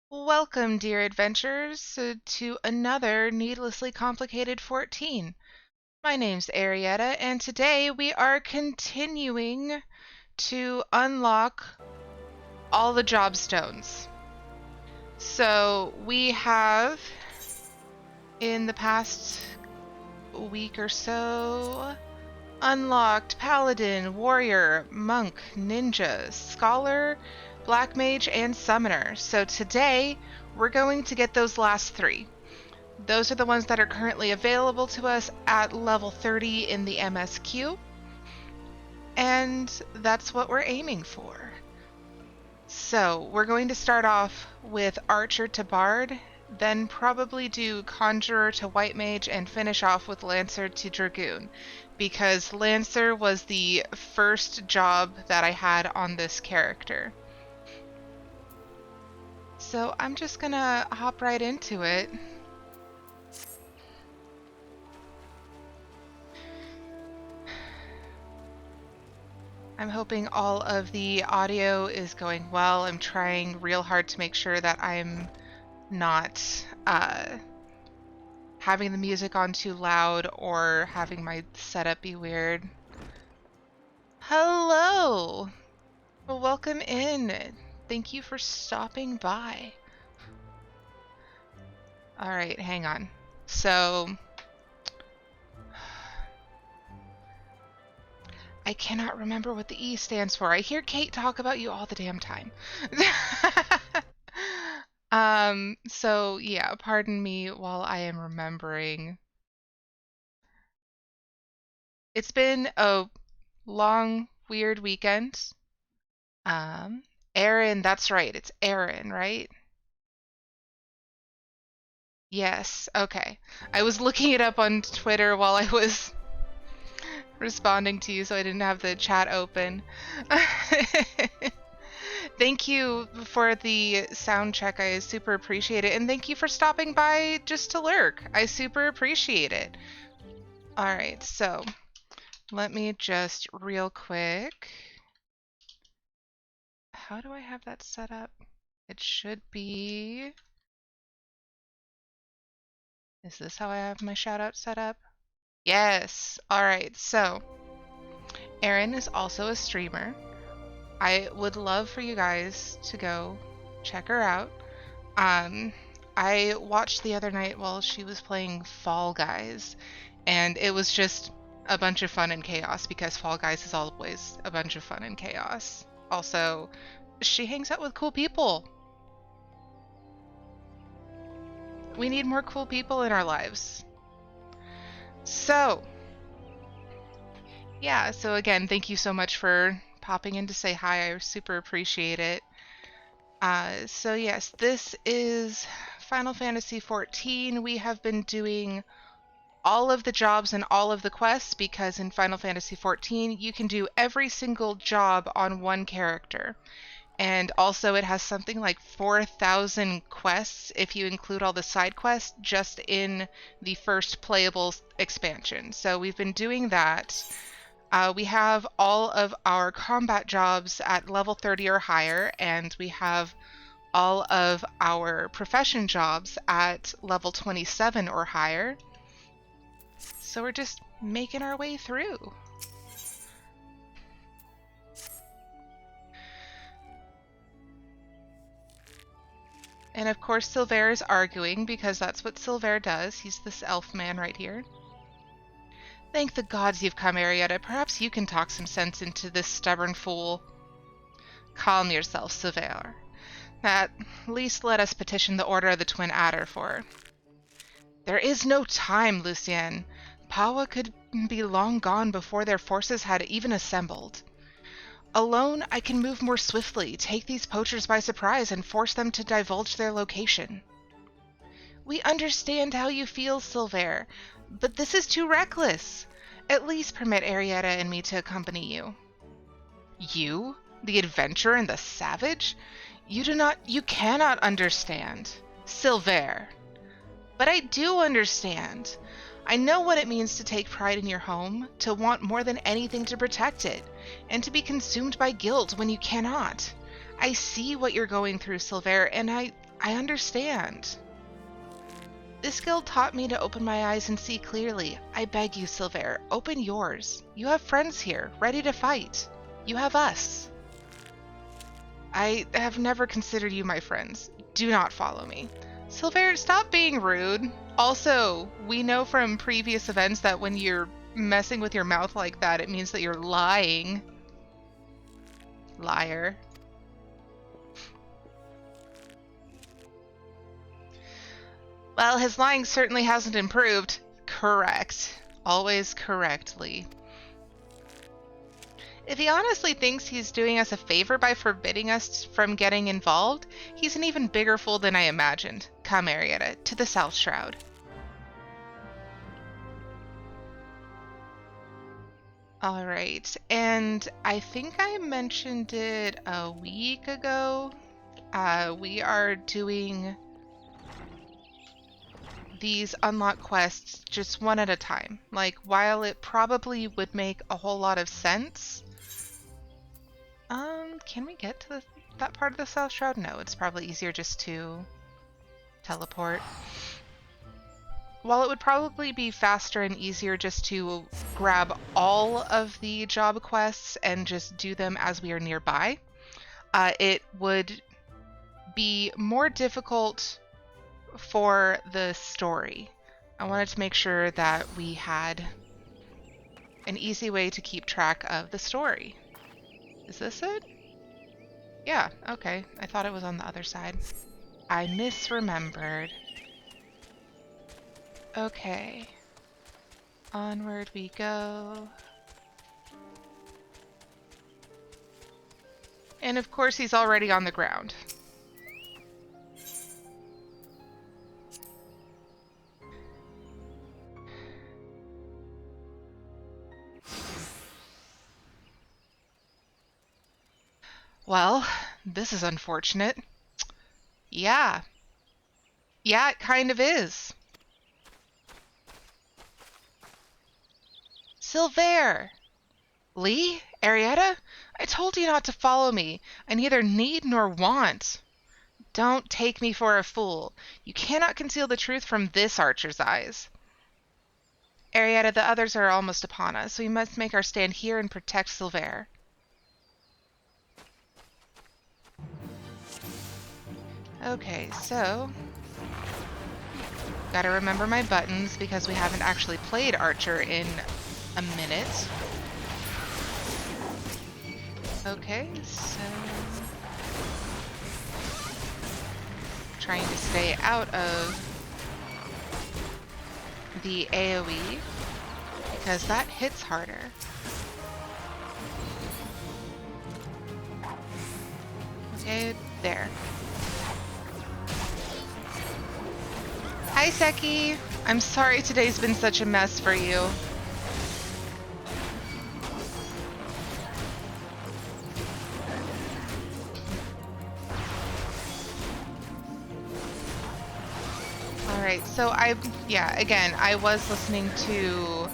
Welcome, dear adventurers, to another Needlessly Complicated 14. My name's Aerietta, and today we are continuing to unlock all the job stones. So we have, in the past week or so, unlocked Paladin, Warrior, Monk, Ninja, Scholar, Black Mage, and Summoner. So today, we're going to get those last three. Those are the ones that are currently available to us at level 30 in the MSQ. And that's what we're aiming for. So we're going to start off with Archer to Bard, then probably do Conjurer to White Mage, and finish off with Lancer to Dragoon, because Lancer was the first job that I had on this character. So I'm just gonna hop right into it. I'm hoping all of the audio is going well. I'm trying real hard to make sure that I'm not having the music on too loud or having my setup be weird. Hello! Well, welcome in. Thank you for stopping by. Alright, hang on. So, I cannot remember what the E stands for. I hear Kate talk about you all the damn time. So yeah, pardon me while I am remembering. It's been a long, weird weekend. Erin, that's right, it's Erin, right? Yes, okay. I was looking it up on Twitter while I was responding to you, so I didn't have the chat open. Thank you for the sound check. I super appreciate it. And thank you for stopping by just to lurk. I super appreciate it. Alright, so let me just real quick. How do I have that set up? It should be... Is this how I have my shoutout set up? Yes! Alright, so Erin is also a streamer. I would love for you guys to go check her out. I watched the other night while she was playing Fall Guys, and it was just a bunch of fun and chaos, because Fall Guys is always a bunch of fun and chaos. Also, she hangs out with cool people. We need more cool people in our lives. So, yeah, so again, thank you so much for popping in to say hi. I super appreciate it. So yes, this is Final Fantasy XIV. We have been doing all of the jobs and all of the quests, because in Final Fantasy XIV you can do every single job on one character. And also it has something like 4,000 quests if you include all the side quests just in the first playable expansion. So we've been doing that. We have all of our combat jobs at level 30 or higher, and we have all of our profession jobs at level 27 or higher. So we're just making our way through. And of course Silver is arguing, because that's what Silver does. He's this elf man right here. Thank the gods you've come, Aerietta. Perhaps you can talk some sense into this stubborn fool. Calm yourself, Silver. At least let us petition the Order of the Twin Adder for. There is no time, Lucienne. Paua could be long gone before their forces had even assembled. Alone, I can move more swiftly, take these poachers by surprise, and force them to divulge their location. We understand how you feel, Silver, but this is too reckless. At least permit Aerietta and me to accompany you. You? The adventurer and the savage? You cannot understand. Silver. But I do understand. I know what it means to take pride in your home, to want more than anything to protect it, and to be consumed by guilt when you cannot. I see what you're going through, Silver, and I understand. This guild taught me to open my eyes and see clearly. I beg you, Silver, open yours. You have friends here, ready to fight. You have us. I have never considered you my friends. Do not follow me. Silver, stop being rude. Also, we know from previous events that when you're messing with your mouth like that, it means that you're lying. Liar. Well, his lying certainly hasn't improved. Correct. Always correctly. If he honestly thinks he's doing us a favor by forbidding us from getting involved, he's an even bigger fool than I imagined. Come, Aerietta, to the South Shroud. Alright, and I think I mentioned it a week ago. We are doing these unlock quests just one at a time. Like, while it probably would make a whole lot of sense... can we get to that part of the South Shroud? No, it's probably easier just to teleport. While it would probably be faster and easier just to grab all of the job quests and just do them as we are nearby, it would be more difficult for the story. I wanted to make sure that we had an easy way to keep track of the story. Is this it? Yeah, okay. I thought it was on the other side. I misremembered. Okay. Onward we go. And of course he's already on the ground. Well, this is unfortunate. Yeah. Yeah, it kind of is. Silver! Lee? Aerietta? I told you not to follow me. I neither need nor want. Don't take me for a fool. You cannot conceal the truth from this archer's eyes. Aerietta, the others are almost upon us, so we must make our stand here and protect Silver. Okay, so... gotta remember my buttons because we haven't actually played Archer in a minute. Okay, so... trying to stay out of the AoE because that hits harder. Okay, there. Hi, Seki. I'm sorry today's been such a mess for you. Alright, so again, I was listening to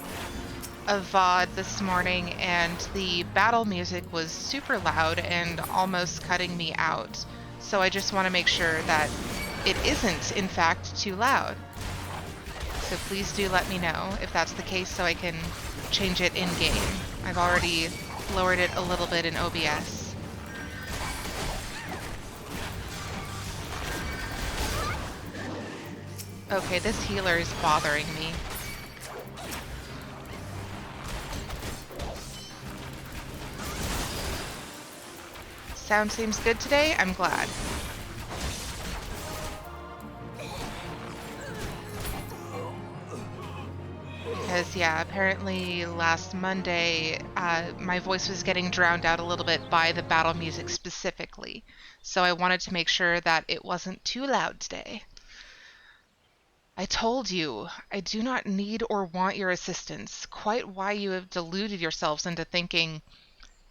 a VOD this morning and the battle music was super loud and almost cutting me out. So I just want to make sure that it isn't, in fact, too loud. So please do let me know if that's the case so I can change it in-game. I've already lowered it a little bit in OBS. Okay, this healer is bothering me. Sound seems good today. I'm glad. Because, yeah, apparently last Monday, my voice was getting drowned out a little bit by the battle music specifically. So I wanted to make sure that it wasn't too loud today. I told you, I do not need or want your assistance. Quite why you have deluded yourselves into thinking...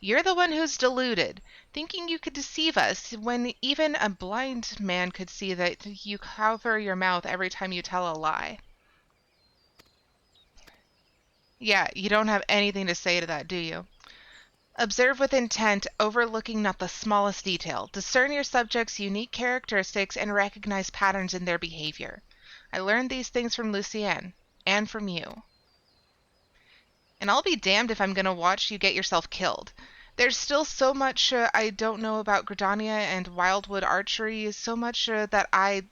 You're the one who's deluded, thinking you could deceive us when even a blind man could see that you cover your mouth every time you tell a lie. Yeah, you don't have anything to say to that, do you? Observe with intent, overlooking not the smallest detail. Discern your subject's unique characteristics and recognize patterns in their behavior. I learned these things from Lucienne, and from you. And I'll be damned if I'm going to watch you get yourself killed. There's still so much I don't know about Gridania and Wildwood archery, so much that I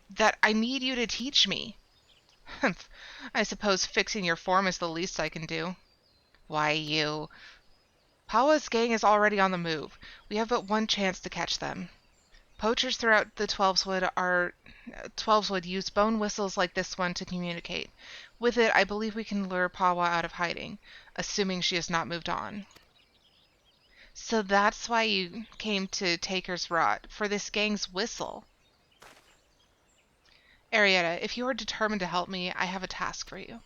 need you to teach me. Humph. I suppose fixing your form is the least I can do. Why, you... Pawa's gang is already on the move. We have but one chance to catch them. Poachers throughout the Twelveswood use bone whistles like this one to communicate. With it, I believe we can lure Pawa out of hiding, assuming she has not moved on. So that's why you came to Taker's Rot, for this gang's whistle. Aerietta, if you are determined to help me, I have a task for you.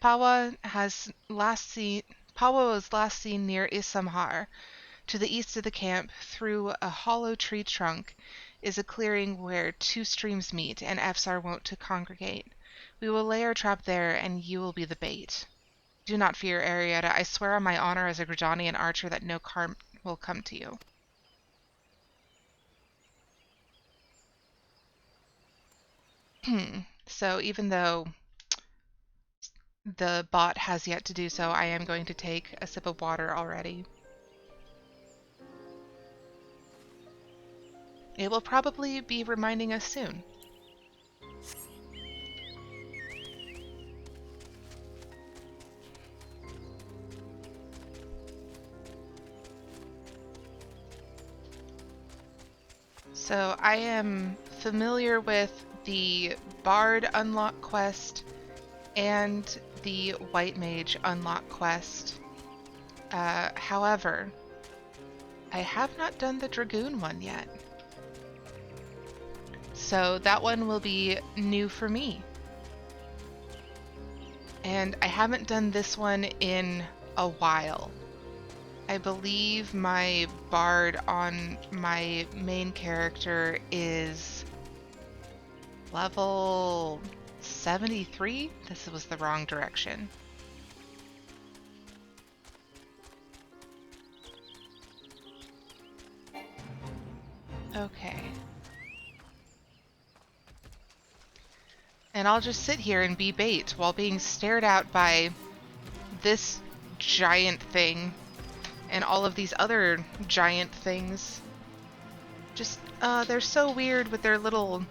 Pawa was last seen near Isamhar. To the east of the camp, through a hollow tree trunk, is a clearing where two streams meet, and Fs are wont to congregate. We will lay our trap there, and you will be the bait. Do not fear, Aerietta. I swear on my honor as a Gridanian archer that no harm will come to you. So even though the bot has yet to do so, I am going to take a sip of water already. It will probably be reminding us soon. So I am familiar with the Bard unlock quest and the White Mage unlock quest. However, I have not done the Dragoon one yet. So that one will be new for me. And I haven't done this one in a while. I believe my Bard on my main character is level 73? This was the wrong direction. Okay. And I'll just sit here and be bait while being stared at by this giant thing and all of these other giant things. Just, they're so weird with their little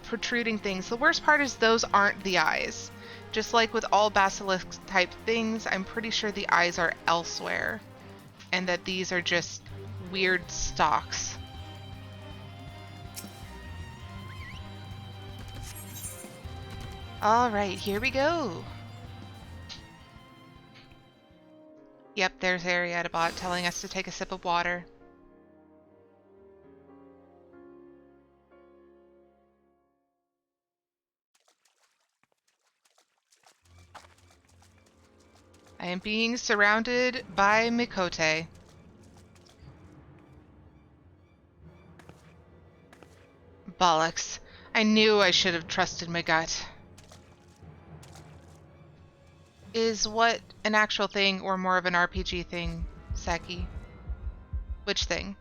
protruding things. The worst part is those aren't the eyes. Just like with all basilisk type things, I'm pretty sure the eyes are elsewhere, and that these are just weird stalks. Alright, here we go. Yep, there's Aerietta bot telling us to take a sip of water. I am being surrounded by Mikote. Bollocks. I knew I should have trusted my gut. Is what an actual thing or more of an RPG thing, Saki? Which thing?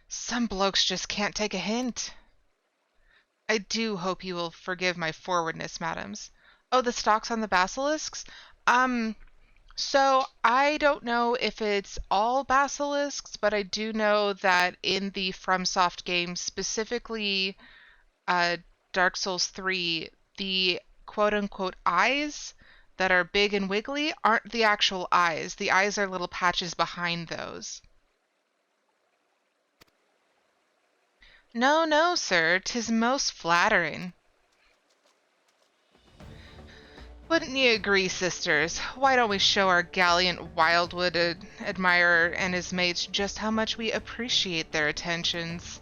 Some blokes just can't take a hint. I do hope you will forgive my forwardness, madams. Oh, the stocks on the basilisks? So I don't know if it's all basilisks, but I do know that in the FromSoft games, specifically Dark Souls 3, the quote-unquote eyes that are big and wiggly aren't the actual eyes. The eyes are little patches behind those. No, no, sir, 'tis most flattering. Wouldn't you agree, sisters? Why don't we show our gallant Wildwood admirer and his mates just how much we appreciate their attentions?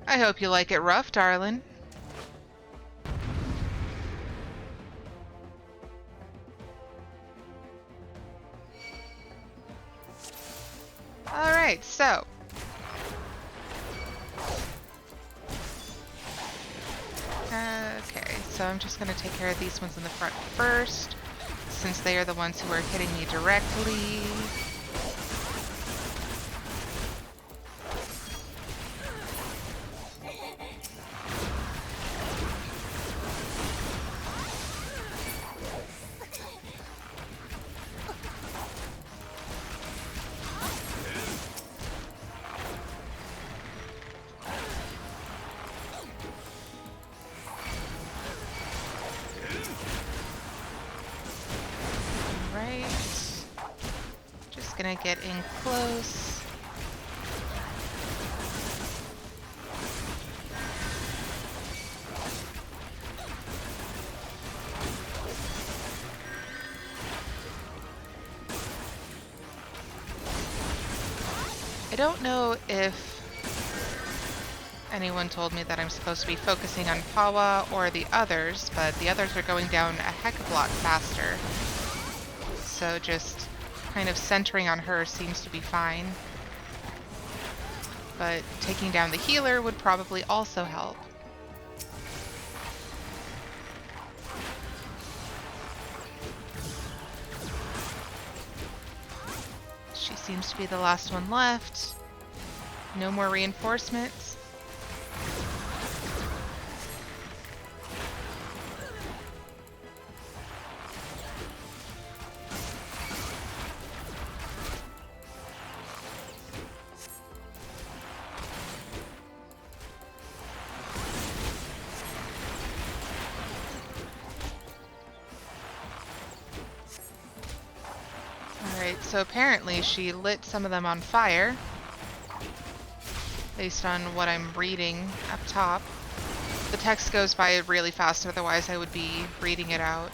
I hope you like it rough, darling. Alright, so so I'm just going to take care of these ones in the front first, since they are the ones who are hitting me directly. Gonna get in close. I don't know if anyone told me that I'm supposed to be focusing on Pawa or the others, but the others are going down a heck of a lot faster. So just kind of centering on her seems to be fine. But taking down the healer would probably also help. She seems to be the last one left. No more reinforcements. So apparently she lit some of them on fire, based on what I'm reading up top. The text goes by really fast, otherwise I would be reading it out.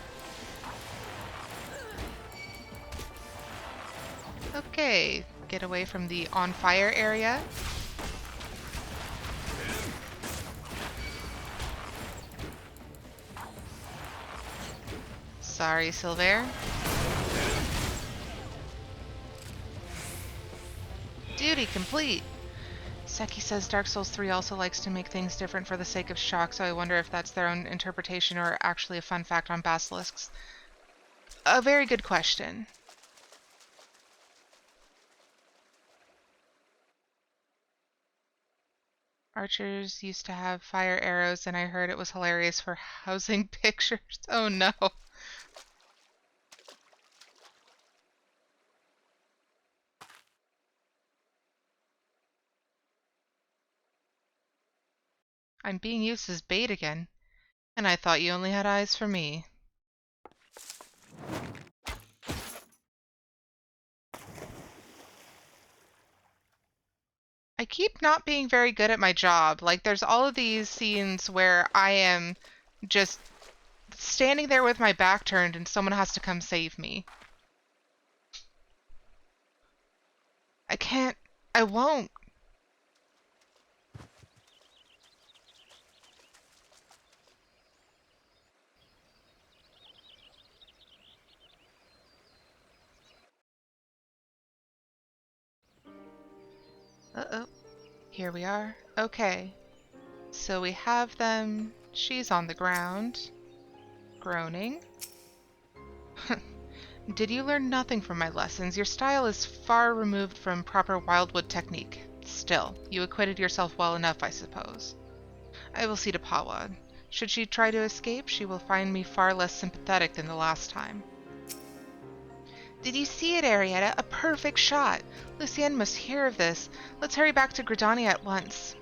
Okay, get away from the on fire area. Sorry, Silver. Duty complete. Seki says Dark Souls 3 also likes to make things different for the sake of shock, so I wonder if that's their own interpretation or actually a fun fact on basilisks. A very good question. Archers used to have fire arrows, and I heard it was hilarious for housing pictures. Oh no. I'm being used as bait again, and I thought you only had eyes for me. I keep not being very good at my job. Like, there's all of these scenes where I am just standing there with my back turned and someone has to come save me. I can't. I won't. Uh-oh. Here we are. Okay. So we have them. She's on the ground, groaning. Did you learn nothing from my lessons? Your style is far removed from proper wildwood technique. Still, you acquitted yourself well enough, I suppose. I will see to Pawa. Should she try to escape, she will find me far less sympathetic than the last time. Did you see it, Aerietta? A perfect shot! Lucienne must hear of this. Let's hurry back to Gridania at once.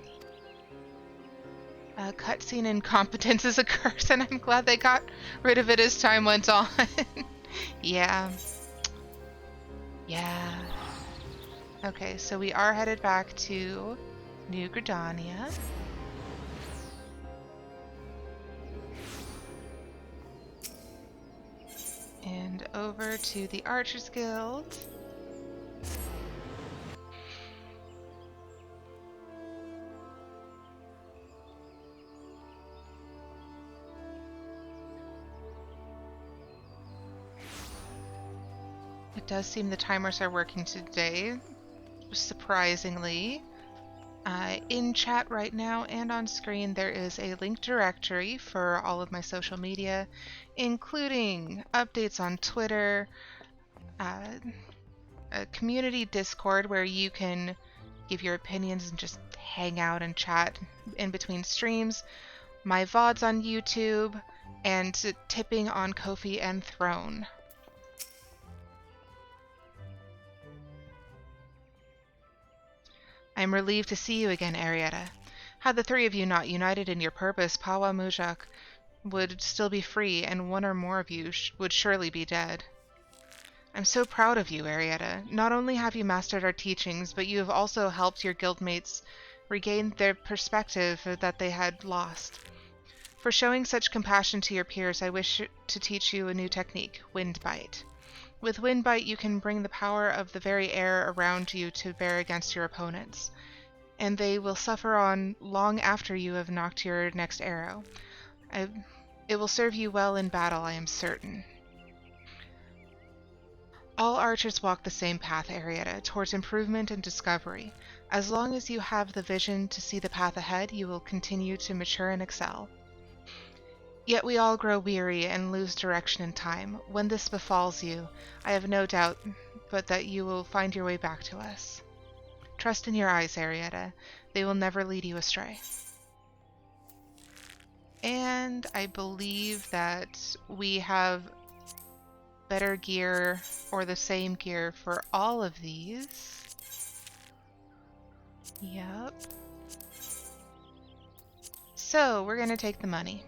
Cutscene incompetence is a curse, and I'm glad they got rid of it as time went on. Yeah. Yeah. Okay, so we are headed back to New Gridania. And over to the Archers Guild. It does seem the timers are working today, surprisingly. In chat right now and on screen, there is a link directory for all of my social media, including updates on Twitter, a community Discord where you can give your opinions and just hang out and chat in between streams, my VODs on YouTube, and tipping on Ko-fi and Throne. I'm relieved to see you again, Aerietta. Had the three of you not united in your purpose, Pawa Mujak would still be free, and one or more of you would surely be dead. I'm so proud of you, Aerietta. Not only have you mastered our teachings, but you have also helped your guildmates regain their perspective that they had lost. For showing such compassion to your peers, I wish to teach you a new technique, Wind Bite. With Wind Bite, you can bring the power of the very air around you to bear against your opponents, and they will suffer on long after you have knocked your next arrow. It will serve you well in battle, I am certain. All archers walk the same path, Aerietta, towards improvement and discovery. As long as you have the vision to see the path ahead, you will continue to mature and excel. Yet we all grow weary and lose direction in time. When this befalls you, I have no doubt but that you will find your way back to us. Trust in your eyes, Aerietta. They will never lead you astray. And I believe that we have better gear or the same gear for all of these. Yep. So we're going to take the money.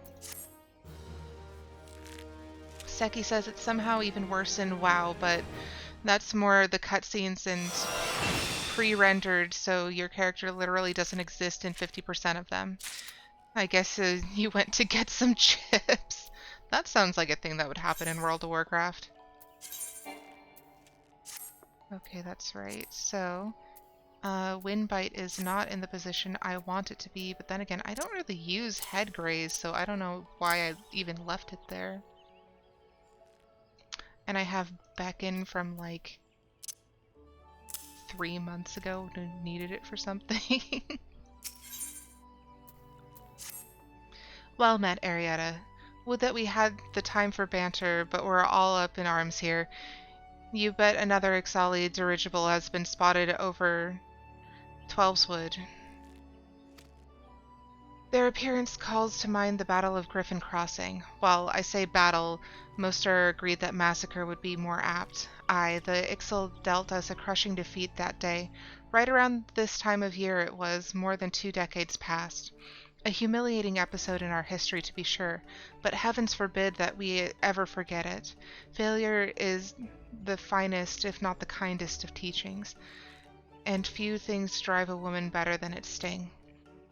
Seki says it's somehow even worse in WoW, but that's more the cutscenes and pre-rendered, so your character literally doesn't exist in 50% of them. I guess you went to get some chips. That sounds like a thing that would happen in World of Warcraft. Okay, that's right. So, Windbite is not in the position I want it to be, but then again, I don't really use head graze, so I don't know why I even left it there. And I have Beckon from like 3 months ago and needed it for something. Well met, Aerietta. Would that we had the time for banter, but we're all up in arms here. You bet another Ixali dirigible has been spotted over Twelveswood. Their appearance calls to mind the Battle of Griffin Crossing. While I say battle, most are agreed that massacre would be more apt. Aye, the Ixal dealt us a crushing defeat that day. Right around this time of year it was, more than 2 decades past. A humiliating episode in our history, to be sure, but heavens forbid that we ever forget it. Failure is the finest, if not the kindest, of teachings, and few things drive a woman better than its sting.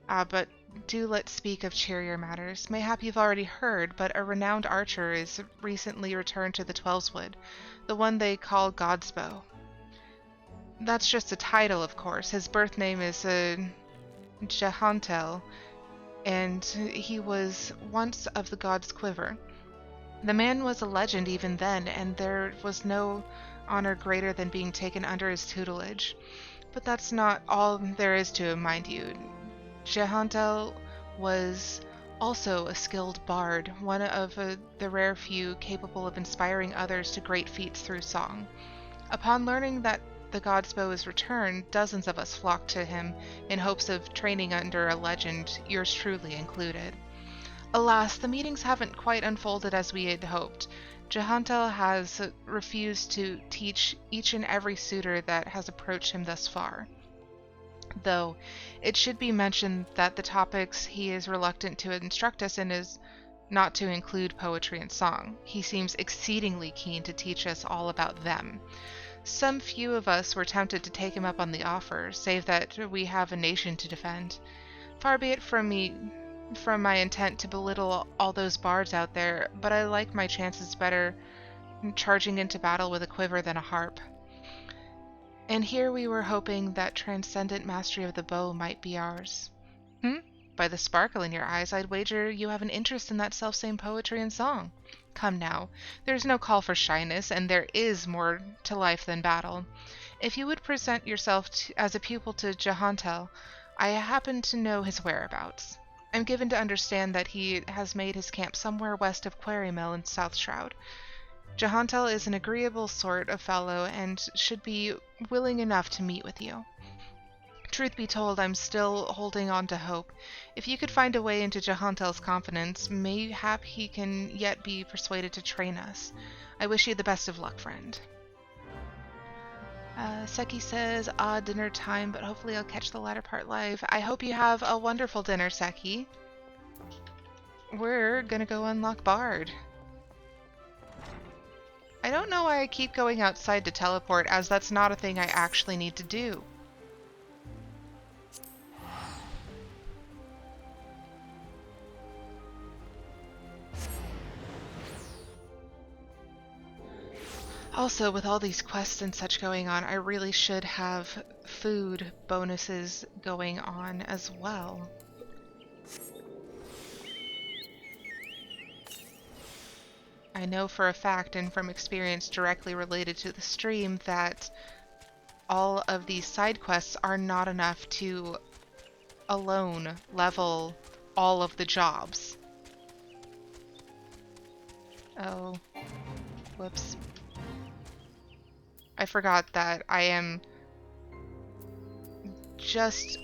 But do let's speak of cheerier matters. Mayhap you've already heard, but a renowned archer is recently returned to the Twelveswood, the one they call God's Bow. That's just a title, of course. His birth name is Jehantel, and he was once of the God's Quiver. The man was a legend even then, and there was no honor greater than being taken under his tutelage. But that's not all there is to him, mind you. Jehantel was also a skilled bard, one of the rare few capable of inspiring others to great feats through song. Upon learning that the God's Bow is returned, dozens of us flocked to him in hopes of training under a legend, yours truly included. Alas, the meetings haven't quite unfolded as we had hoped. Jehantel has refused to teach each and every suitor that has approached him thus far. Though, it should be mentioned that the topics he is reluctant to instruct us in is not to include poetry and song. He seems exceedingly keen to teach us all about them. Some few of us were tempted to take him up on the offer, save that we have a nation to defend. Far be it from my intent to belittle all those bards out there, but I like my chances better charging into battle with a quiver than a harp. And here we were hoping that transcendent mastery of the bow might be ours. By the sparkle in your eyes, I'd wager you have an interest in that selfsame poetry and song. Come now, there's no call for shyness, and there is more to life than battle. If you would present yourself as a pupil to Jehantel, I happen to know his whereabouts. I'm given to understand that he has made his camp somewhere west of Quarry Mill in South Shroud. Jahantel is an agreeable sort of fellow and should be willing enough to meet with you. Truth be told, I'm still holding on to hope. If you could find a way into Jahantel's confidence, mayhap he can yet be persuaded to train us. I wish you the best of luck, friend. Seki says, dinner time, but hopefully I'll catch the latter part live. I hope you have a wonderful dinner, Seki. We're gonna go unlock Bard. I don't know why I keep going outside to teleport, as that's not a thing I actually need to do. Also, with all these quests and such going on, I really should have food bonuses going on as well. I know for a fact, and from experience directly related to the stream, that all of these side quests are not enough to alone level all of the jobs. Oh, whoops. I forgot that I am just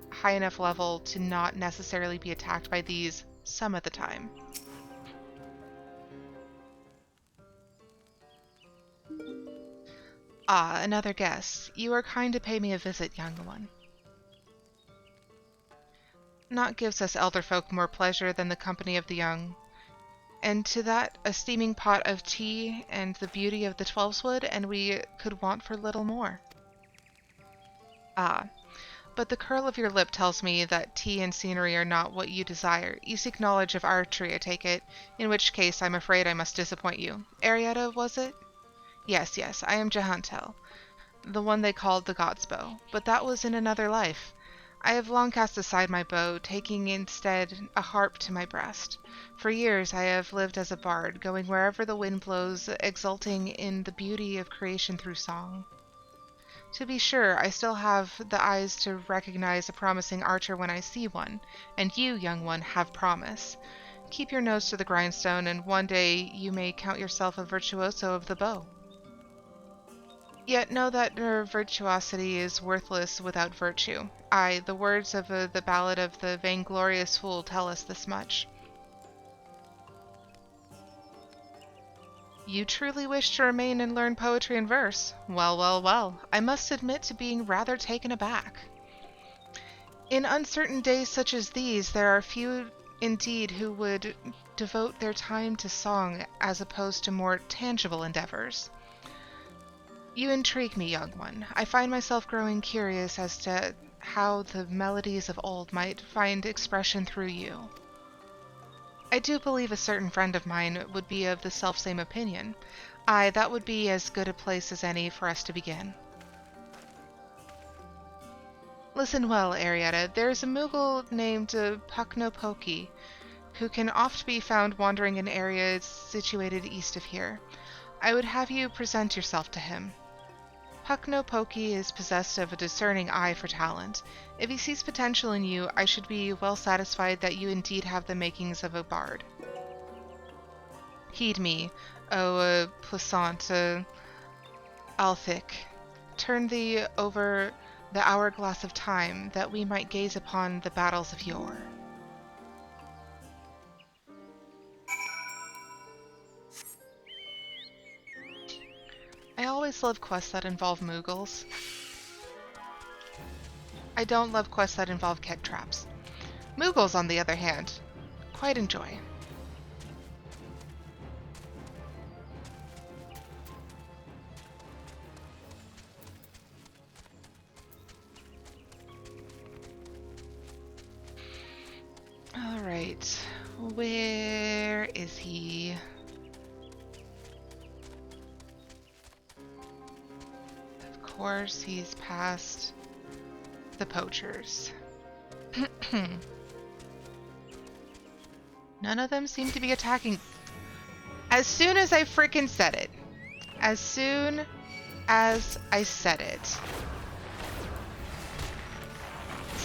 high enough level to not necessarily be attacked by these some of the time. Another guest. You are kind to pay me a visit, young one. Naught gives us elder folk more pleasure than the company of the young. And to that a steaming pot of tea and the beauty of the Twelveswood, and we could want for little more. But the curl of your lip tells me that tea and scenery are not what you desire. You seek knowledge of archery, I take it, in which case I'm afraid I must disappoint you. Aerietta, was it? Yes, I am Jahantel, the one they called the God's Bow, but that was in another life. I have long cast aside my bow, taking instead a harp to my breast. For years I have lived as a bard, going wherever the wind blows, exulting in the beauty of creation through song. To be sure, I still have the eyes to recognize a promising archer when I see one, and you, young one, have promise. Keep your nose to the grindstone, and one day you may count yourself a virtuoso of the bow. Yet know that virtuosity is worthless without virtue. Aye, the words of the ballad of the vainglorious fool tell us this much. You truly wish to remain and learn poetry and verse? Well. I must admit to being rather taken aback. In uncertain days such as these, there are few indeed who would devote their time to song as opposed to more tangible endeavors. You intrigue me, young one. I find myself growing curious as to how the melodies of old might find expression through you. I do believe a certain friend of mine would be of the selfsame opinion. Aye, that would be as good a place as any for us to begin. Listen well, Aerietta. There is a Moogle named Pucknopoki, who can oft be found wandering in areas situated east of here. I would have you present yourself to him. Pucknopoki is possessed of a discerning eye for talent. If he sees potential in you, I should be well satisfied that you indeed have the makings of a bard. Heed me, O puissant Althic. Turn thee over the hourglass of time, that we might gaze upon the battles of yore. I always love quests that involve Moogles. I don't love quests that involve keg traps. Moogles, on the other hand, quite enjoy. Alright, where is he? Of course, he's past the poachers. None of them seem to be attacking. As soon as I frickin' said it. As soon as I said it.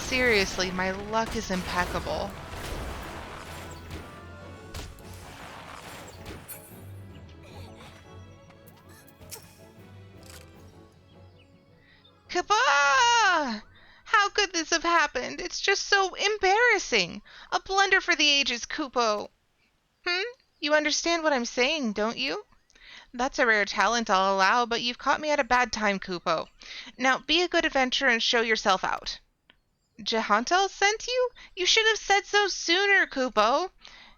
Seriously, my luck is impeccable. Kaba! How could this have happened? It's just so embarrassing. A blunder for the ages, Kupo. You understand what I'm saying, don't you? That's a rare talent, I'll allow, but you've caught me at a bad time, Kupo. Now, be a good adventurer and show yourself out. Jahantel sent you? You should have said so sooner, Kupo.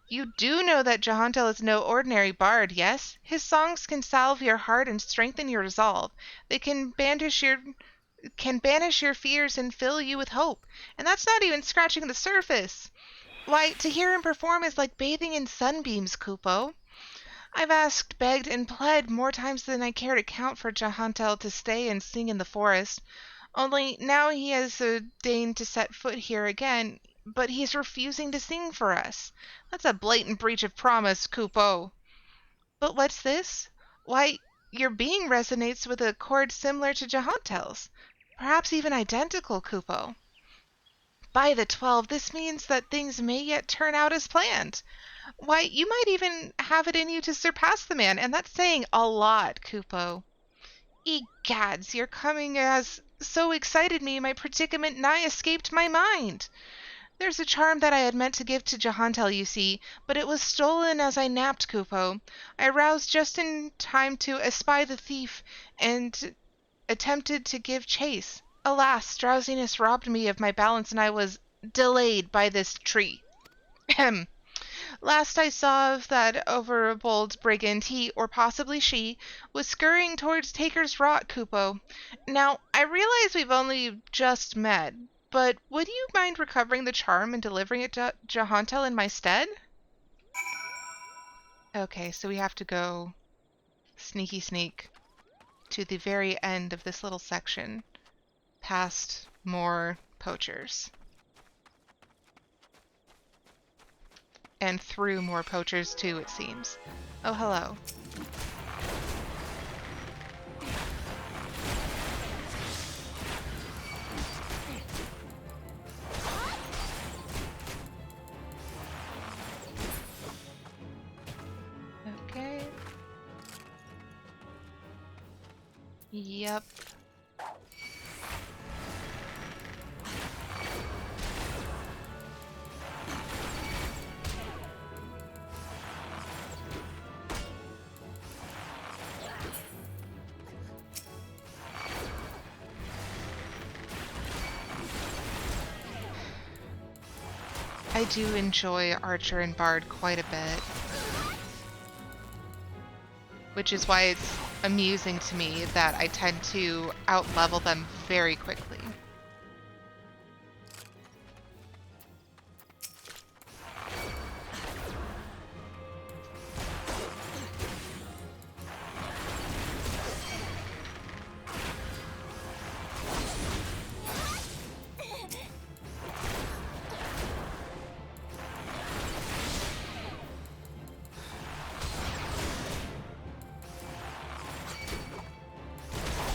You do know that Jahantel is no ordinary bard, yes? His songs can salve your heart and strengthen your resolve. They can banish your fears and fill you with hope. And that's not even scratching the surface. Why, to hear him perform is like bathing in sunbeams, Kupo. I've asked, begged, and pled more times than I care to count for Jahantel to stay and sing in the forest. Only now he has deigned to set foot here again, but he's refusing to sing for us. That's a blatant breach of promise, Kupo. But what's this? Why, your being resonates with a chord similar to Jahantel's. Perhaps even identical, Kupo. By the 12, this means that things may yet turn out as planned. Why, you might even have it in you to surpass the man, and that's saying a lot, Kupo. Egads, your coming has so excited me my predicament nigh escaped my mind. There's a charm that I had meant to give to Jahantel, you see, but it was stolen as I napped, Kupo. I roused just in time to espy the thief, and attempted to give chase. Alas, drowsiness robbed me of my balance, and I was delayed by this tree. Ahem. Last I saw of that overbold brigand, he, or possibly she, was scurrying towards Taker's Rot, Kupo. Now, I realize we've only just met, but would you mind recovering the charm and delivering it to Jahantel in my stead? Okay, so we have to go sneaky sneak to the very end of this little section, past more poachers. And through more poachers too, it seems. Oh, hello. Okay. Yep. I do enjoy Archer and Bard quite a bit, which is why it's amusing to me that I tend to outlevel them very quickly.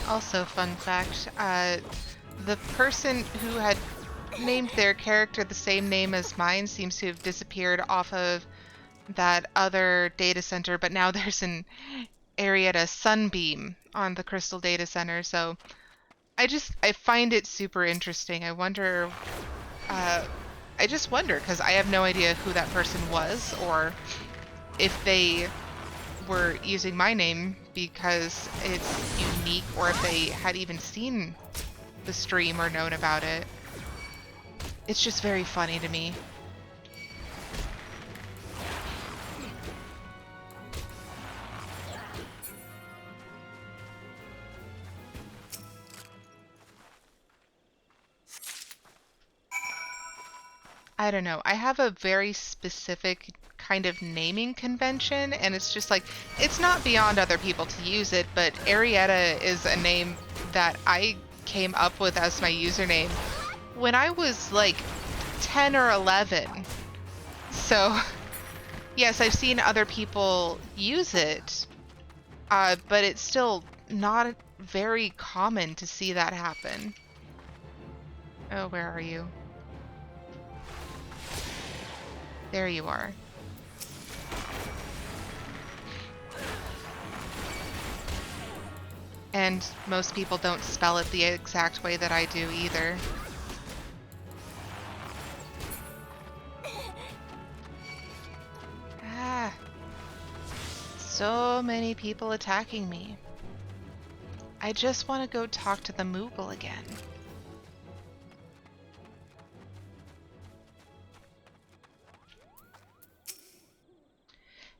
Also, fun fact, the person who had named their character the same name as mine seems to have disappeared off of that other data center, but now there's an Aerietta Sunbeam on the Crystal Data Center, so I find it super interesting. I just wonder, because I have no idea who that person was, or if they were using my name because it's unique, or if they had even seen the stream or known about it. It's just very funny to me. I don't know. I have a very specific kind of naming convention, and it's just like, it's not beyond other people to use it, but Aerietta is a name that I came up with as my username when I was like 10 or 11. So yes, I've seen other people use it, but it's still not very common to see that happen. Oh, where are you? There you are. And most people don't spell it the exact way that I do either. Ah. So many people attacking me. I just want to go talk to the Moogle again.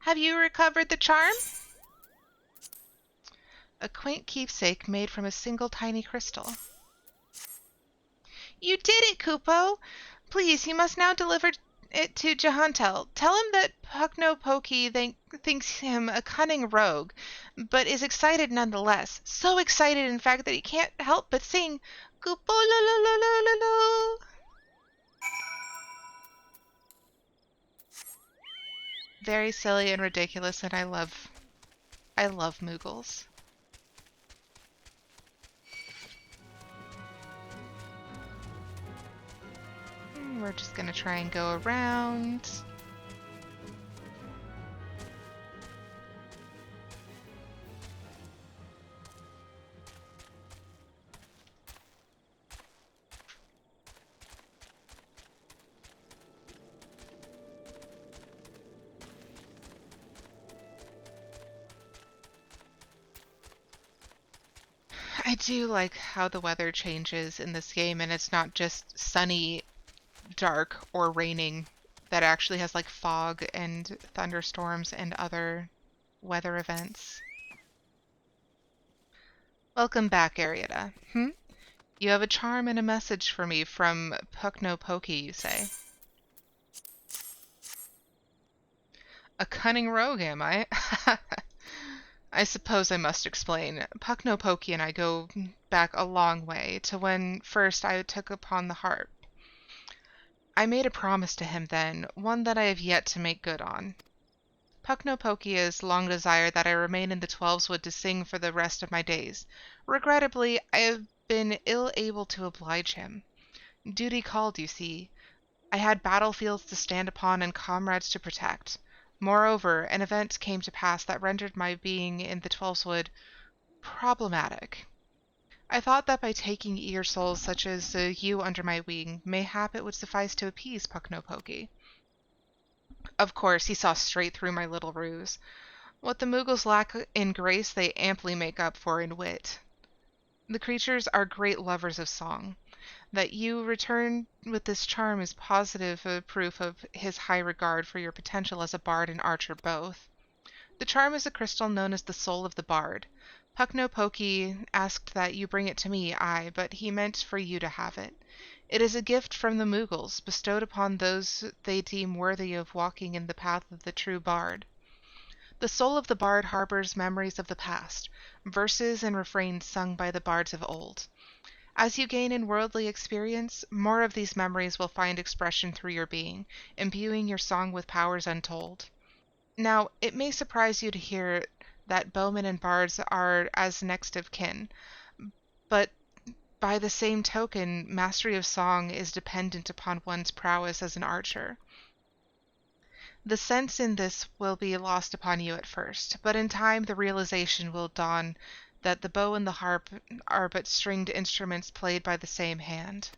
Have you recovered the charm? A quaint keepsake made from a single tiny crystal. You did it, Kupo! Please, you must now deliver it to Jahantel. Tell him that Pukno-Poki thinks him a cunning rogue, but is excited nonetheless. So excited, in fact, that he can't help but sing Kupo lo lo lo lo lo lo. Very silly and ridiculous, and I love Moogles. We're just gonna try and go around. I do like how the weather changes in this game, and it's not just sunny, dark, or raining. That actually has like fog and thunderstorms and other weather events. Welcome back, Aerietta. You have a charm and a message for me from Pukno-Poki, you say? A cunning rogue, am I? I suppose I must explain. Pukno-Poki and I go back a long way, to when first I took upon the harp. I made a promise to him then, one that I have yet to make good on. Pukno-Poki has long desired that I remain in the Twelveswood to sing for the rest of my days. Regrettably, I have been ill able to oblige him. Duty called, you see. I had battlefields to stand upon and comrades to protect. Moreover, an event came to pass that rendered my being in the Twelveswood problematic. I thought that by taking eager souls such as you under my wing, mayhap it would suffice to appease Pukno-Poki. Of course, he saw straight through my little ruse. What the Moogles lack in grace, they amply make up for in wit. The creatures are great lovers of song. That you return with this charm is positive proof of his high regard for your potential as a bard and archer both. The charm is a crystal known as the soul of the bard. Pukno-Poki asked that you bring it to me, but he meant for you to have it. It is a gift from the Moogles, bestowed upon those they deem worthy of walking in the path of the true bard. The soul of the bard harbors memories of the past, verses and refrains sung by the bards of old. As you gain in worldly experience, more of these memories will find expression through your being, imbuing your song with powers untold. Now, it may surprise you to hear that bowmen and bards are as next of kin, but by the same token, mastery of song is dependent upon one's prowess as an archer. The sense in this will be lost upon you at first, but in time the realization will dawn that the bow and the harp are but stringed instruments played by the same hand.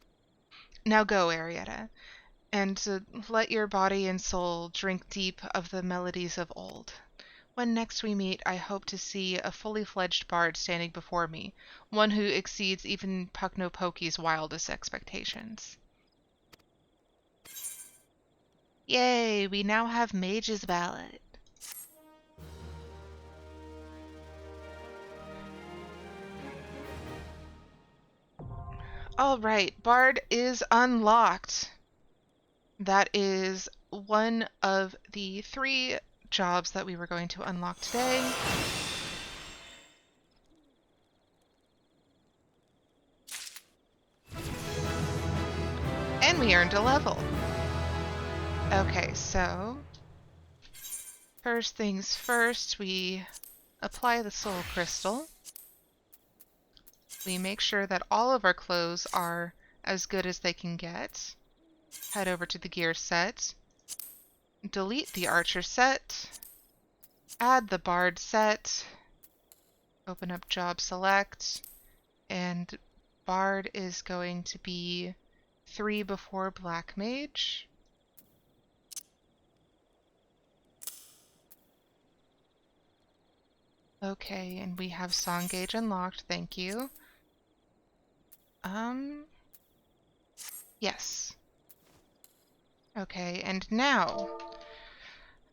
Now go, Aerietta, and let your body and soul drink deep of the melodies of old. When next we meet, I hope to see a fully fledged bard standing before me, one who exceeds even Pukno-Poki's wildest expectations. Yay, we now have Mage's Ballad. Alright, Bard is unlocked. That is one of the 3 jobs that we were going to unlock today. And we earned a level. Okay, so first things first, we apply the soul crystal. We make sure that all of our clothes are as good as they can get. Head over to the gear set. delete the archer set, add the bard set, open up job select, and bard is going to be 3 before black mage. Okay, and we have song gauge unlocked, thank you. Yes. Okay, and now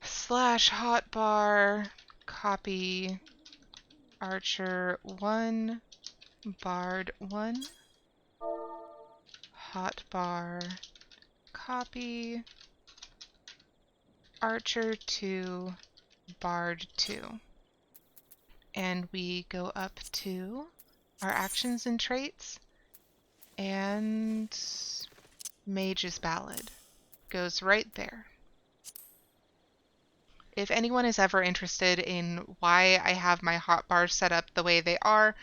/hotbar copy archer 1 bard 1 hotbar copy archer 2 bard 2. And we go up to our actions and traits, and Mage's Ballad goes right there. If anyone is ever interested in why I have my hotbars set up the way they are,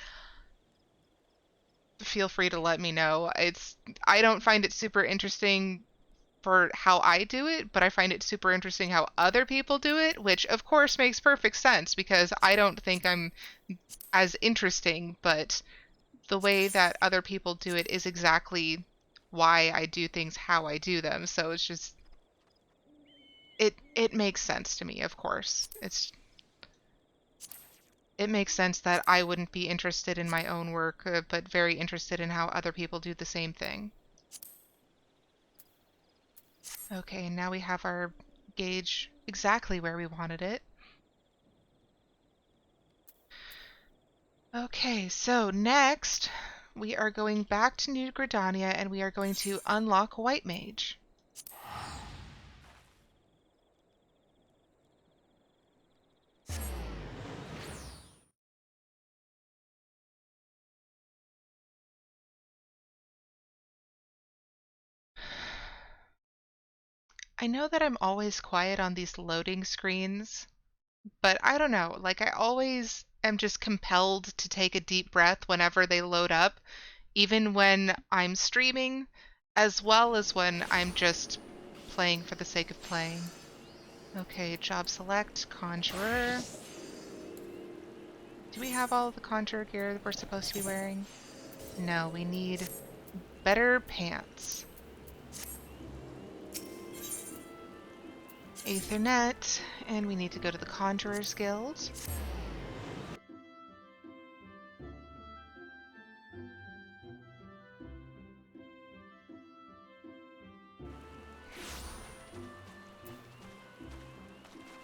feel free to let me know. I don't find it super interesting for how I do it, but I find it super interesting how other people do it, which of course makes perfect sense because I don't think I'm as interesting, but the way that other people do it is exactly why I do things how I do them. So it's just it makes sense to me, of course. It makes sense that I wouldn't be interested in my own work, but very interested in how other people do the same thing. Okay, now we have our gauge exactly where we wanted it. Okay, so next we are going back to New Gridania and we are going to unlock White Mage. I know that I'm always quiet on these loading screens, but I don't know, like I always am just compelled to take a deep breath whenever they load up, even when I'm streaming, as well as when I'm just playing for the sake of playing. Okay, job select, Conjurer. Do we have all of the Conjurer gear that we're supposed to be wearing? No, we need better pants. Aethernet, and we need to go to the Conjurer's Guild.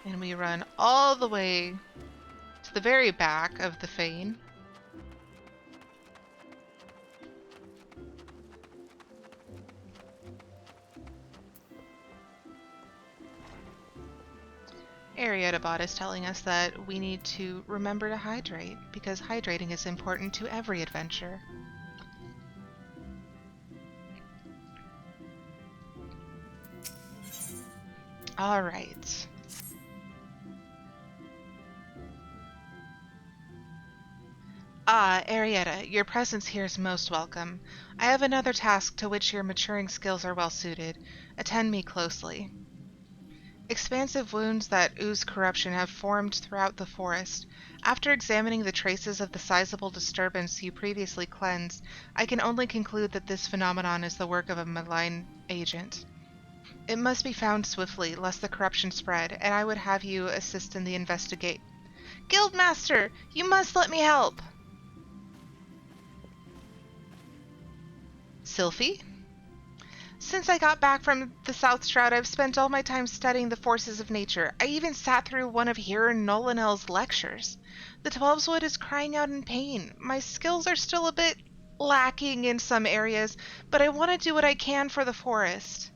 And we run all the way to the very back of the Fane. Aerietta bot is telling us that we need to remember to hydrate, because hydrating is important to every adventure. Alright. Aerietta, your presence here is most welcome. I have another task to which your maturing skills are well suited. Attend me closely. Expansive wounds that ooze corruption have formed throughout the forest. After examining the traces of the sizable disturbance you previously cleansed, I can only conclude that this phenomenon is the work of a malign agent. It must be found swiftly, lest the corruption spread, and I would have you assist in the investigate. Guildmaster! You must let me help! Sylphie? Since I got back from the South Shroud, I've spent all my time studying the forces of nature. I even sat through one of Huron Nolanel's lectures. The Twelveswood is crying out in pain. My skills are still a bit lacking in some areas, but I want to do what I can for the forest.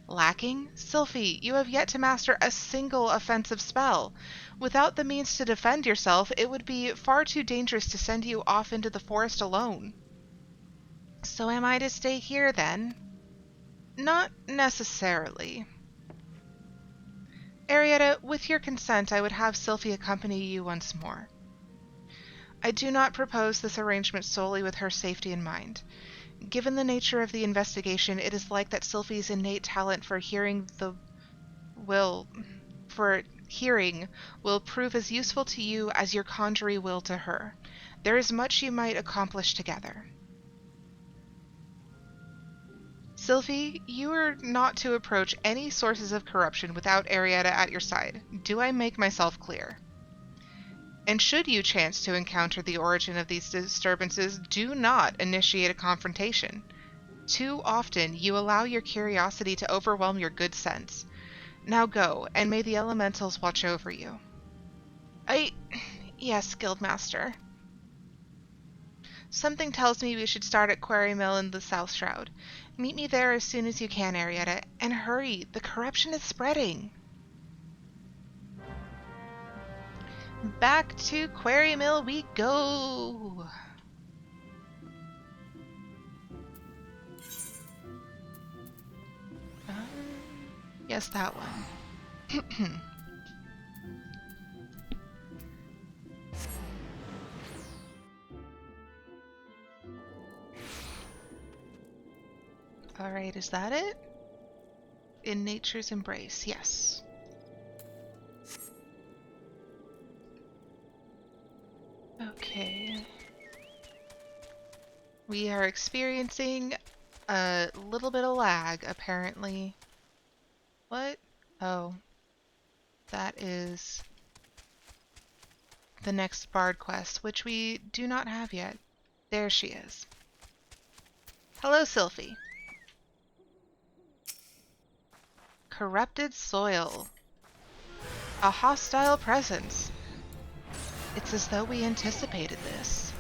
Lacking? Sylphie, you have yet to master a single offensive spell. Without the means to defend yourself, it would be far too dangerous to send you off into the forest alone. So am I to stay here, then? Not necessarily. Aerietta, with your consent, I would have Sylphie accompany you once more. I do not propose this arrangement solely with her safety in mind. Given the nature of the investigation, it is like that Sylphie's innate talent for hearing the will prove as useful to you as your conjury will to her. There is much you might accomplish together. Sylvie, you are not to approach any sources of corruption without Aerietta at your side. Do I make myself clear? And should you chance to encounter the origin of these disturbances, do not initiate a confrontation. Too often, you allow your curiosity to overwhelm your good sense. Now go, and may the elementals watch over you. Yes, Guildmaster. Something tells me we should start at Quarry Mill in the South Shroud. Meet me there as soon as you can, Aerietta, and hurry, the corruption is spreading. Back to Quarry Mill we go! Yes, that one. Alright, is that it? In Nature's Embrace, yes. Okay. We are experiencing a little bit of lag, apparently. What? Oh. That is the next Bard quest, which we do not have yet. There she is. Hello, Sylphie. Corrupted soil. A hostile presence. It's as though we anticipated this.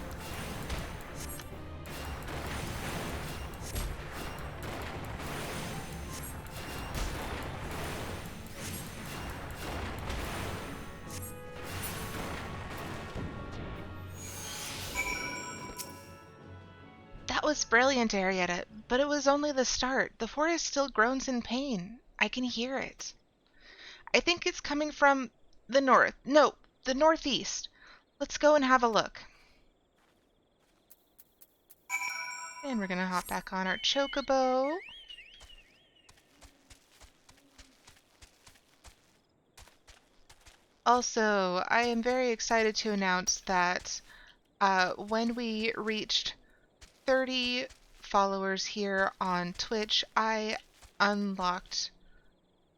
That was brilliant, Aerietta, but it was only the start. The forest still groans in pain. I can hear it. I think it's coming from the north. No, the northeast. Let's go and have a look. And we're gonna hop back on our chocobo. Also, I am very excited to announce that when we reached 30 followers here on Twitch, I unlocked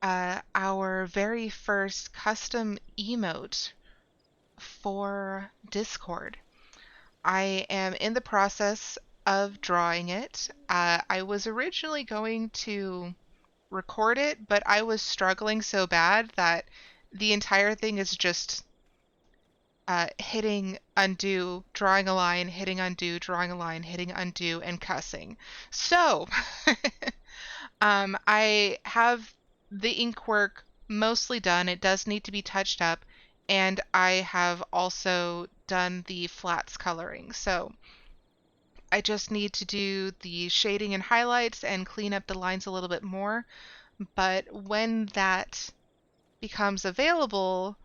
our very first custom emote for Discord. I am in the process of drawing it. I was originally going to record it, but I was struggling so bad that the entire thing is just hitting undo, drawing a line, hitting undo, drawing a line, hitting undo, and cussing. So, I have the ink work mostly done. It does need to be touched up, and I have also done the flats coloring. So, I just need to do the shading and highlights and clean up the lines a little bit more. But when that becomes available,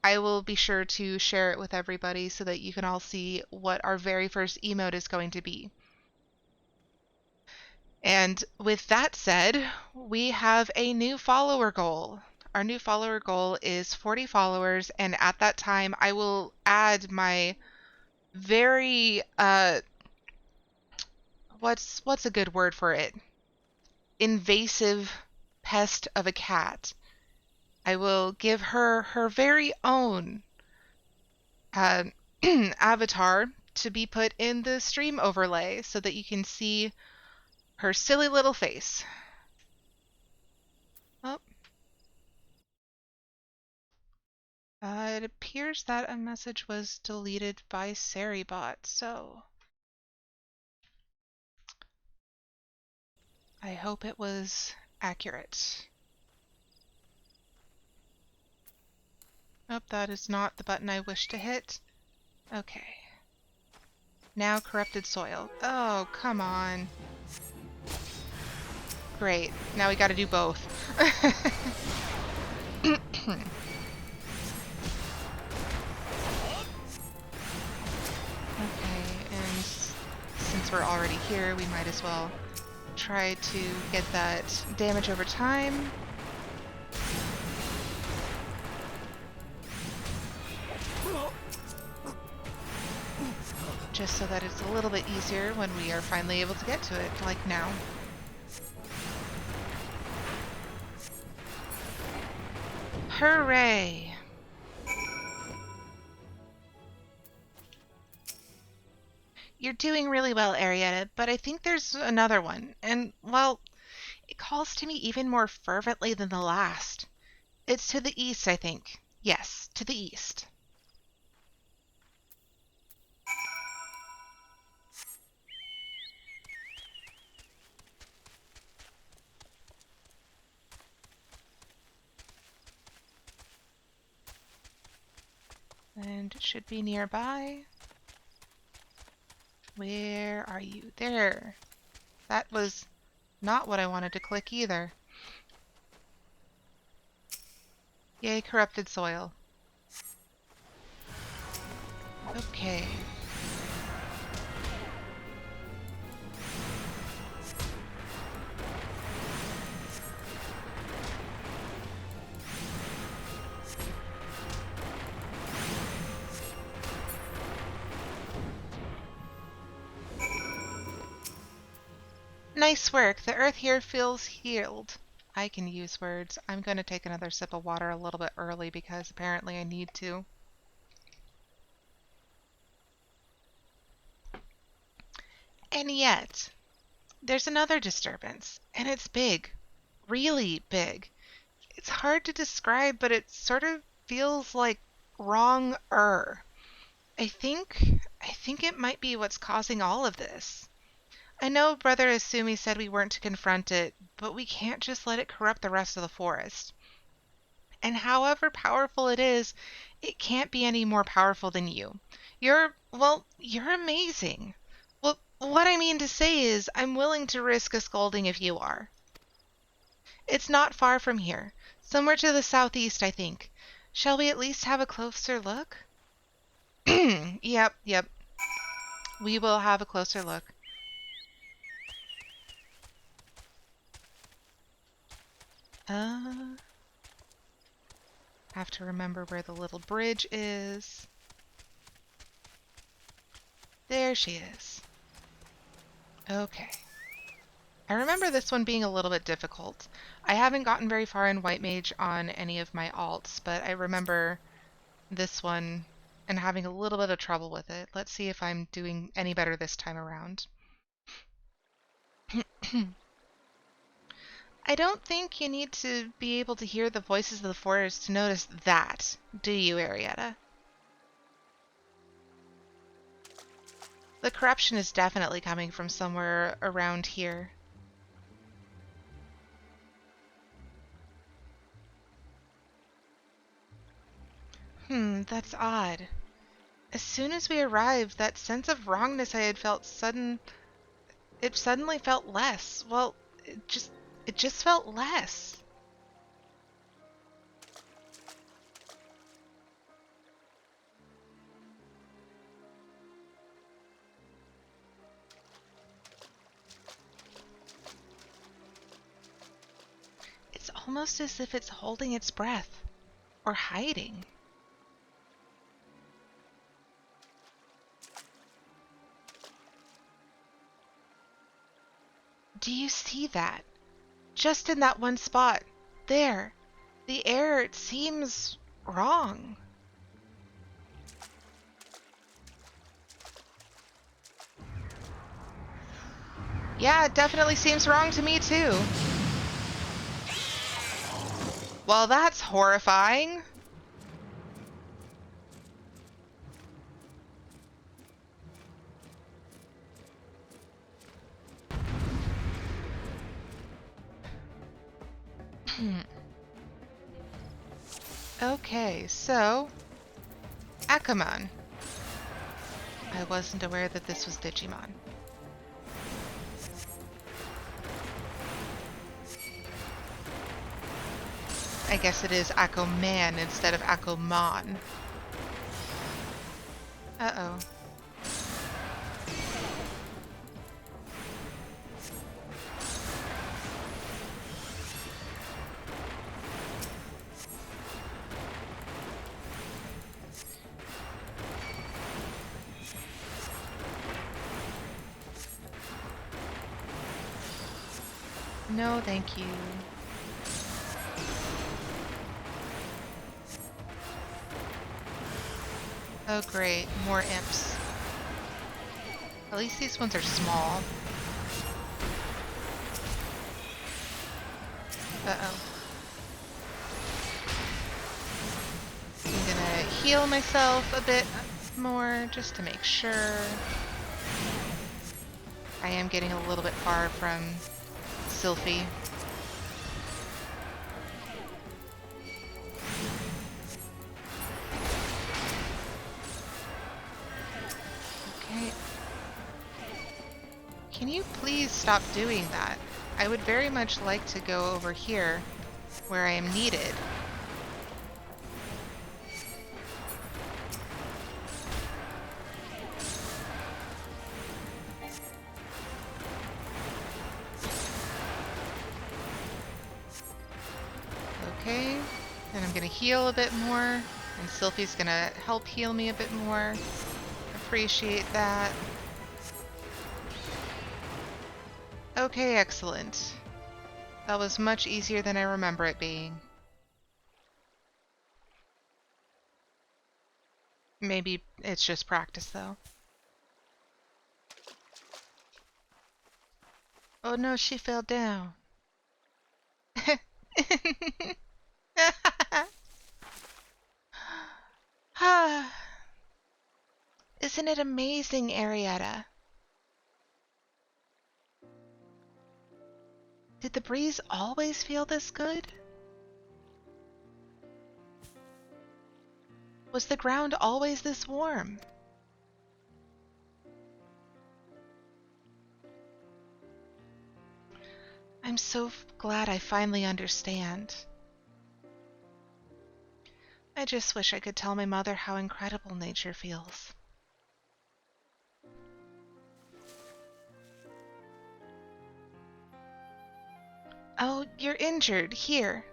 I will be sure to share it with everybody so that you can all see what our very first emote is going to be. And with that said, we have a new follower goal. Our new follower goal is 40 followers, and at that time I will add my very what's a good word for it? Invasive pest of a cat. I will give her her very own avatar to be put in the stream overlay so that you can see her silly little face. Oh. It appears that a message was deleted by Seribot, so I hope it was accurate. Nope, that is not the button I wish to hit. Okay. Now corrupted soil. Oh, come on. Great. Now we gotta do both. Okay, and since we're already here, we might as well try to get that damage over time. just so that it's a little bit easier when we are finally able to get to it, like now. Hooray! You're doing really well, Aerietta, but I think there's another one, and, well, it calls to me even more fervently than the last. It's to the east, I think. Yes, to the east. And it should be nearby. Where are you? There. That was not what I wanted to click either. Yay, corrupted soil. Okay. Nice work. The earth here feels healed. I can use words. I'm going to take another sip of water a little bit early because apparently I need to. And yet, there's another disturbance, and it's big. Really big. It's hard to describe, but it sort of feels like wrong-er. I think it might be what's causing all of this. I know Brother Asumi said we weren't to confront it, but we can't just let it corrupt the rest of the forest. And however powerful it is, it can't be any more powerful than you. You're amazing. Well, what I mean to say is, I'm willing to risk a scolding if you are. It's not far from here. Somewhere to the southeast, I think. Shall we at least have a closer look? Yep. We will have a closer look. Have to remember where the little bridge is. There she is. Okay. I remember this one being a little bit difficult. I haven't gotten very far in White Mage on any of my alts, but I remember this one and having a little bit of trouble with it. Let's see if I'm doing any better this time around. I don't think you need to be able to hear the voices of the forest to notice that, do you, Aerietta? The corruption is definitely coming from somewhere around here. That's odd. As soon as we arrived, that sense of wrongness I had felt it suddenly felt less. Well, it just felt less. It's almost as if it's holding its breath or hiding. Do you see that? Just in that one spot. There. The air, it seems wrong. Yeah, it definitely seems wrong to me too. Well, that's horrifying. Okay, so Akamon. I wasn't aware that this was Digimon. I guess it is Akoman instead of Akomon. Uh-oh. No, thank you. Oh great, more imps. At least these ones are small. Uh-oh. I'm gonna heal myself a bit more just to make sure. I am getting a little bit far from Sylphie. Okay. Can you please stop doing that? I would very much like to go over here where I am needed. Okay, and I'm gonna heal a bit more, and Sylphie's gonna help heal me a bit more. Appreciate that. Okay, excellent. That was much easier than I remember it being. Maybe it's just practice, though. Oh no, she fell down. Isn't it amazing, Aerietta? Did the breeze always feel this good? Was the ground always this warm? I'm so glad I finally understand. I just wish I could tell my mother how incredible nature feels. Oh, you're injured. Here.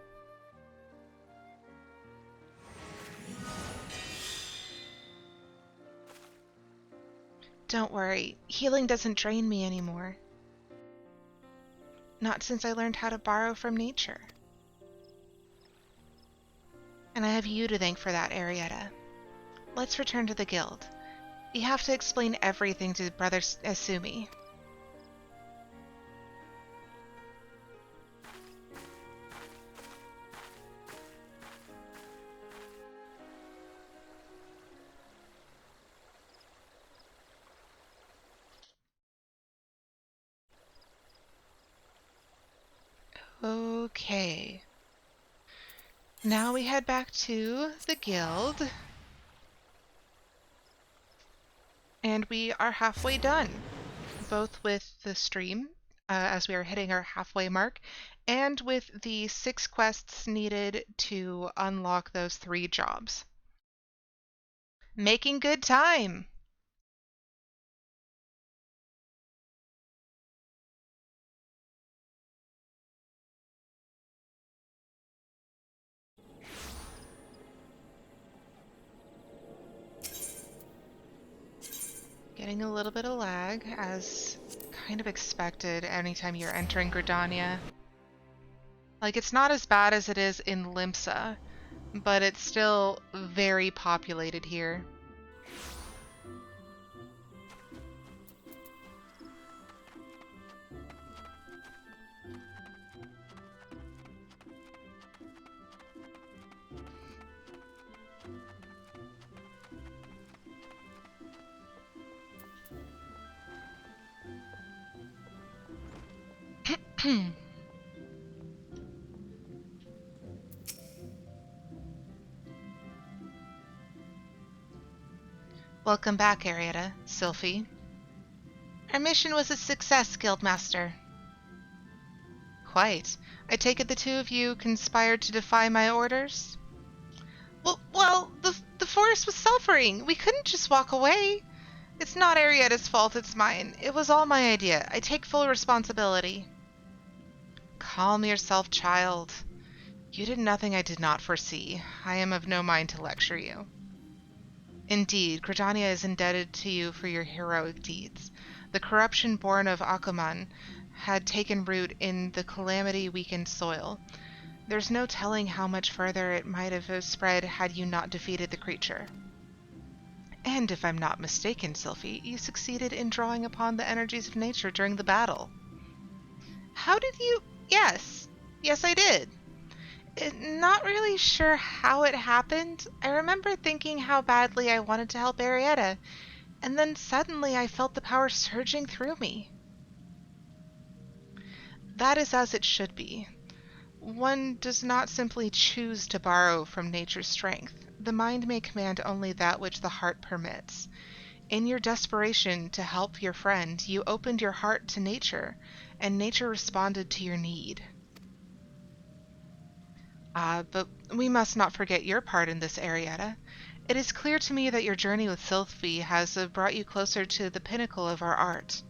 Don't worry. Healing doesn't drain me anymore. Not since I learned how to borrow from nature. And I have you to thank for that, Aerietta. Let's return to the guild. We have to explain everything to Brother Asumi. Okay. Now we head back to the guild. And we are halfway done, both with the stream, as we are hitting our halfway mark, and with the 6 quests needed to unlock those 3 jobs. Making good time! Getting a little bit of lag, as kind of expected anytime you're entering Gridania. Like, it's not as bad as it is in Limsa, but it's still very populated here. Welcome back, Aerietta, Sylphie. Our mission was a success, Guildmaster. Quite. I take it the 2 of you conspired to defy my orders? Well, the forest was suffering. We couldn't just walk away. It's not Arietta's fault, it's mine. It was all my idea. I take full responsibility. Calm yourself, child. You did nothing I did not foresee. I am of no mind to lecture you. Indeed, Gridania is indebted to you for your heroic deeds. The corruption born of Akuman had taken root in the calamity-weakened soil. There's no telling how much further it might have spread had you not defeated the creature. And if I'm not mistaken, Sylphie, you succeeded in drawing upon the energies of nature during the battle. How did you... Yes. Yes, I did. Not really sure how it happened. I remember thinking how badly I wanted to help Aerietta, and then suddenly I felt the power surging through me. That is as it should be. One does not simply choose to borrow from nature's strength. The mind may command only that which the heart permits. In your desperation to help your friend, you opened your heart to nature, and nature responded to your need. But we must not forget your part in this, Aerietta. It is clear to me that your journey with Sylphie has brought you closer to the pinnacle of our art.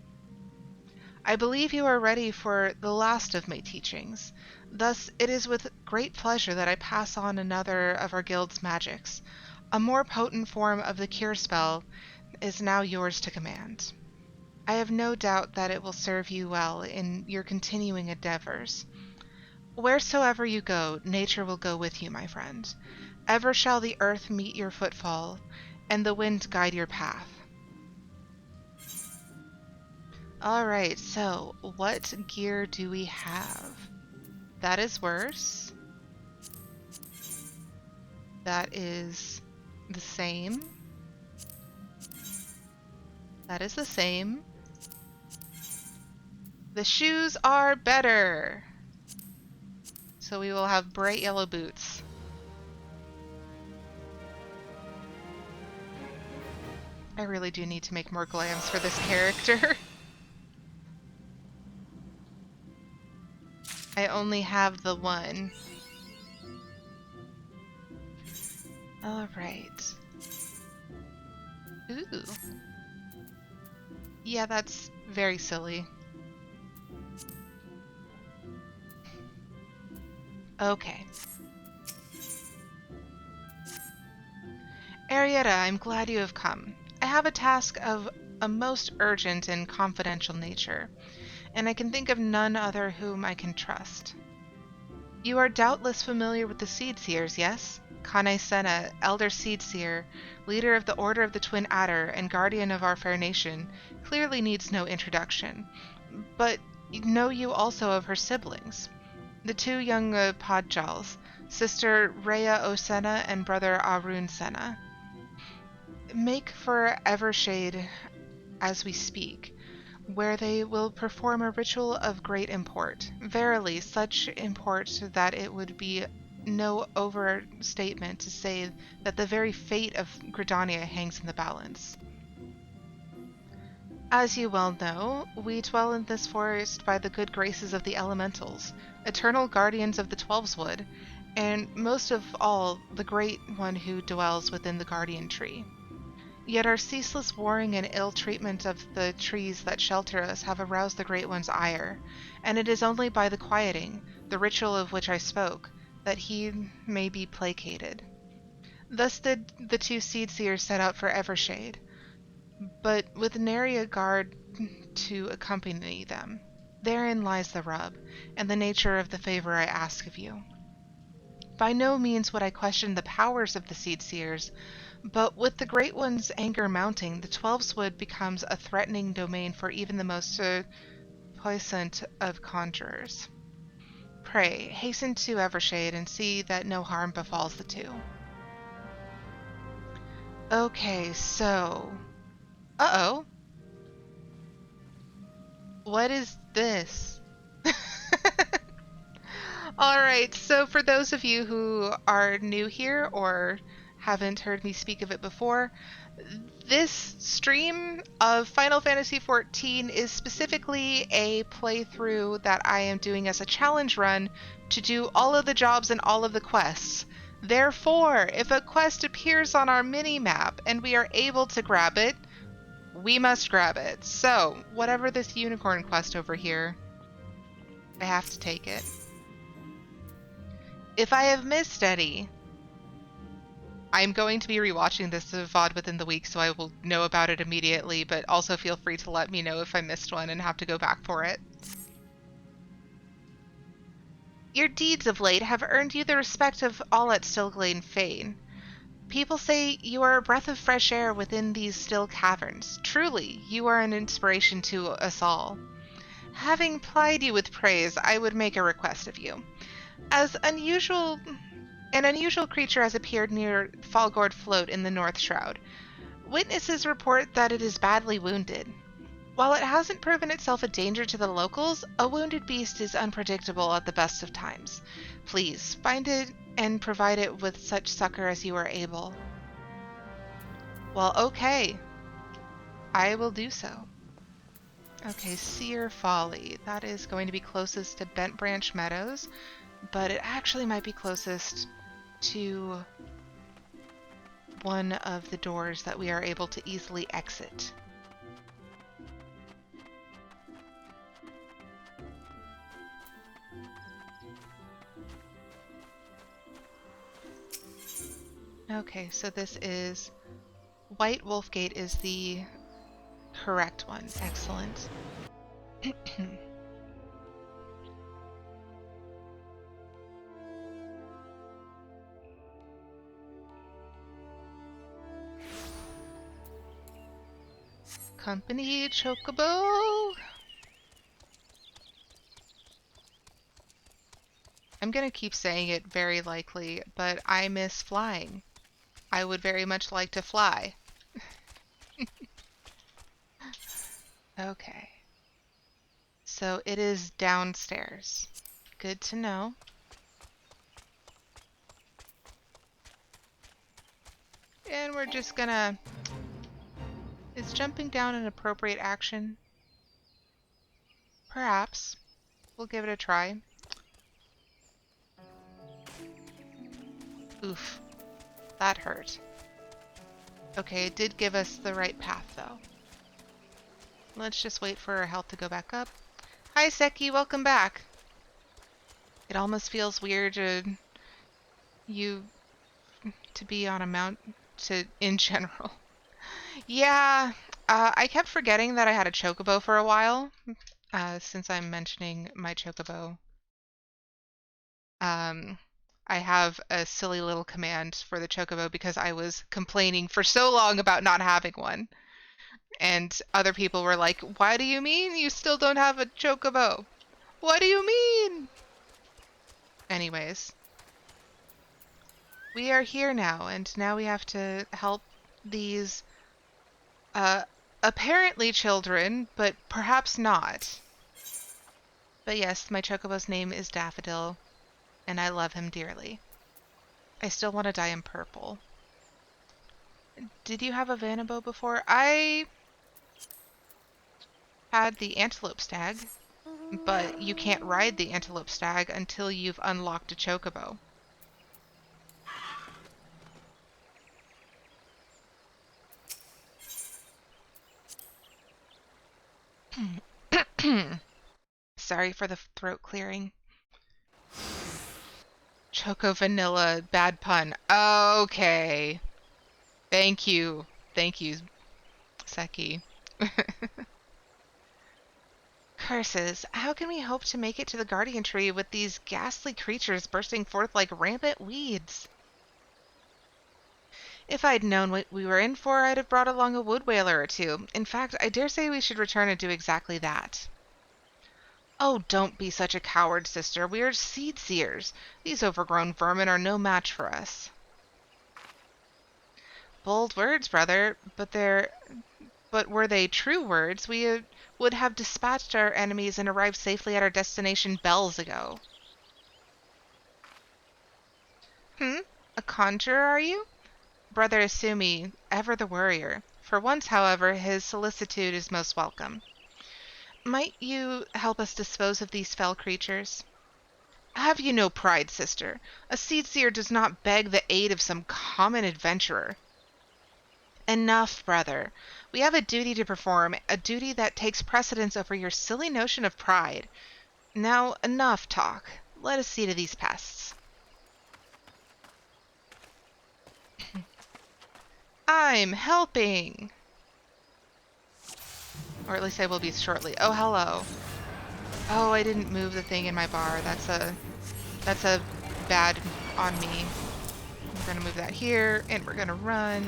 I believe you are ready for the last of my teachings. Thus, it is with great pleasure that I pass on another of our guild's magics. A more potent form of the cure spell is now yours to command. I have no doubt that it will serve you well in your continuing endeavors. Wheresoever you go, nature will go with you, my friend. Ever shall the earth meet your footfall, and the wind guide your path. Alright, so what gear do we have? That is worse. That is the same. That is the same. The shoes are better. So we will have bright yellow boots. I really do need to make more glams for this character. I only have the one. Alright. Ooh. Yeah, that's very silly. Okay. Aerietta, I'm glad you have come. I have a task of a most urgent and confidential nature, and I can think of none other whom I can trust. You are doubtless familiar with the Seed Seers, yes? Kane Senna, Elder Seed Seer, leader of the Order of the Twin Adder, and guardian of our fair nation, clearly needs no introduction. But know you also of her siblings? The two young Podjals, sister Rhea Osenna and brother Arun Senna. Make for Evershade as we speak, where they will perform a ritual of great import. Verily, such import that it would be no overstatement to say that the very fate of Gridania hangs in the balance. As you well know, we dwell in this forest by the good graces of the elementals, eternal guardians of the Twelveswood, and most of all, the great one who dwells within the guardian tree. Yet our ceaseless warring and ill treatment of the trees that shelter us have aroused the Great One's ire, and it is only by the quieting, the ritual of which I spoke, that he may be placated. Thus did the two Seed Seers set out for Evershade, but with nary a guard to accompany them. Therein lies the rub, and the nature of the favor I ask of you. By no means would I question the powers of the Seed Seers, but with the Great One's anger mounting, the Twelveswood becomes a threatening domain for even the most puissant of conjurers. Pray, hasten to Evershade and see that no harm befalls the two. Okay, so... Uh-oh. What is this? Alright, so for those of you who are new here or haven't heard me speak of it before, this stream of Final Fantasy XIV is specifically a playthrough that I am doing as a challenge run to do all of the jobs and all of the quests. Therefore, if a quest appears on our mini-map and we are able to grab it, we must grab it. So, whatever this unicorn quest over here, I have to take it. If I have missed any, I'm going to be rewatching this VOD within the week, so I will know about it immediately, but also feel free to let me know if I missed one and have to go back for it. Your deeds of late have earned you the respect of all at Stillglade Fane. People say you are a breath of fresh air within these still caverns. Truly, you are an inspiration to us all. Having plied you with praise, I would make a request of you. As an unusual creature has appeared near Falgord Float in the North Shroud. Witnesses report that it is badly wounded. While it hasn't proven itself a danger to the locals, a wounded beast is unpredictable at the best of times. Please, find it and provide it with such succor as you are able. Well, okay. I will do so. Okay, Seer Folly. That is going to be closest to Bent Branch Meadows, but it actually might be closest to one of the doors that we are able to easily exit. Okay, so this is... White Wolf Gate is the correct one. Excellent. Company Chocobo! I'm gonna keep saying it very likely, but I miss flying. I would very much like to fly. Okay. So it is downstairs. Good to know. And we're just gonna... Is jumping down an appropriate action? Perhaps. We'll give it a try. Oof. That hurt. Okay, it did give us the right path, though. Let's just wait for our health to go back up. Hi, Seki, welcome back. It almost feels weird to be on a mount in general. Yeah, I kept forgetting that I had a chocobo for a while, since I'm mentioning my chocobo. I have a silly little command for the chocobo because I was complaining for so long about not having one. And other people were like, "Why do you mean you still don't have a chocobo? What do you mean?" Anyways. We are here now, and now we have to help these, apparently children, but perhaps not. But yes, my chocobo's name is Daffodil, and I love him dearly. I still want to dye him purple. Did you have a Vanabo before? I had the Antelope Stag, but you can't ride the Antelope Stag until you've unlocked a chocobo. Sorry for the throat clearing. Choco Vanilla, bad pun. Okay. Thank you. Thank you, Seki. Curses. How can we hope to make it to the Guardian Tree with these ghastly creatures bursting forth like rampant weeds? If I'd known what we were in for, I'd have brought along a wood whaler or two. In fact, I dare say we should return and do exactly that. Oh, don't be such a coward, sister. We are seed seers. These overgrown vermin are no match for us. Bold words, brother, but were they true words, we would have dispatched our enemies and arrived safely at our destination bells ago. A conjurer, are you? Brother Asumi, ever the worrier. For once, however, his solicitude is most welcome. Might you help us dispose of these fell creatures? Have you no pride, sister? A seed seer does not beg the aid of some common adventurer. Enough, brother. We have a duty to perform, a duty that takes precedence over your silly notion of pride. Now, enough talk. Let us see to these pests. I'm helping! Or at least I will be shortly. Oh, hello. Oh, I didn't move the thing in my bar. That's a That's a bad on me. We're gonna move that here, and we're gonna run.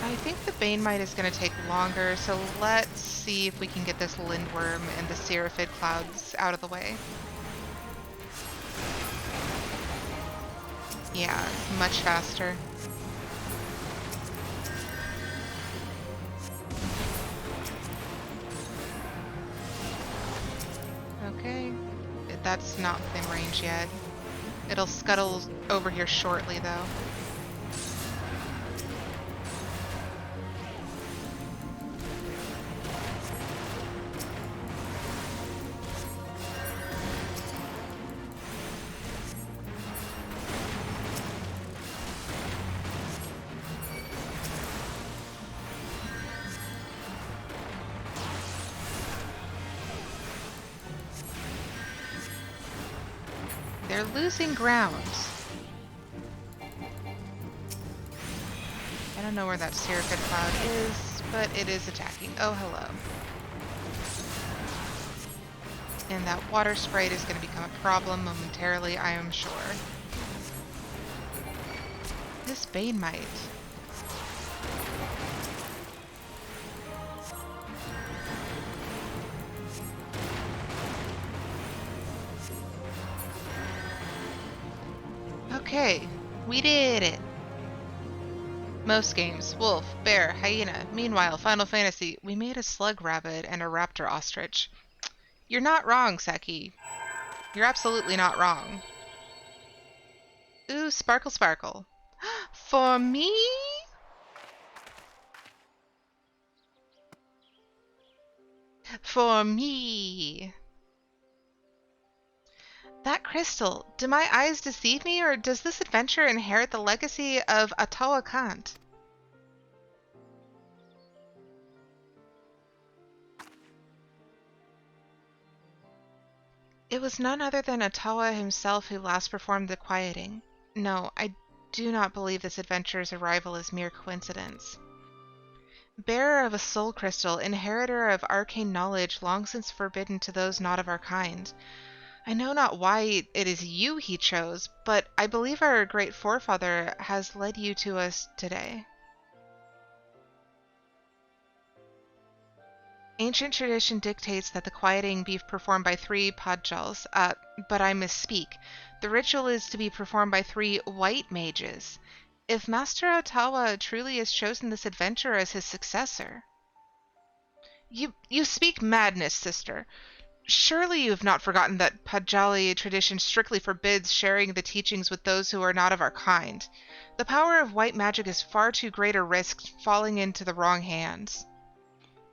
I think the Banemite is gonna take longer, so let's see if we can get this Lindworm and the Seraphid Clouds out of the way. Yeah, much faster. Okay, that's not within range yet. It'll scuttle over here shortly, though. They're losing ground. I don't know where that Seraphid Cloud is, but it is attacking. Oh, hello. And that Water Sprite is going to become a problem momentarily, I am sure. This Banemite. Okay, we did it. Most games, wolf, bear, hyena. Meanwhile, Final Fantasy, we made a slug rabbit and a raptor ostrich. You're not wrong, Seki. You're absolutely not wrong. Ooh, sparkle sparkle. For me? For me. That crystal, do my eyes deceive me, or does this adventure inherit the legacy of Atawa Kant? It was none other than Atawa himself who last performed the quieting. No, I do not believe this adventure's arrival is mere coincidence. Bearer of a soul crystal, inheritor of arcane knowledge long since forbidden to those not of our kind. I know not why it is you he chose, but I believe our great forefather has led you to us today. Ancient tradition dictates that the quieting be performed by 3 podjals, but I misspeak. The ritual is to be performed by 3 white mages. If Master Otawa truly has chosen this adventurer as his successor... You speak madness, sister. Surely you have not forgotten that Pajali tradition strictly forbids sharing the teachings with those who are not of our kind. The power of white magic is far too great a risk falling into the wrong hands.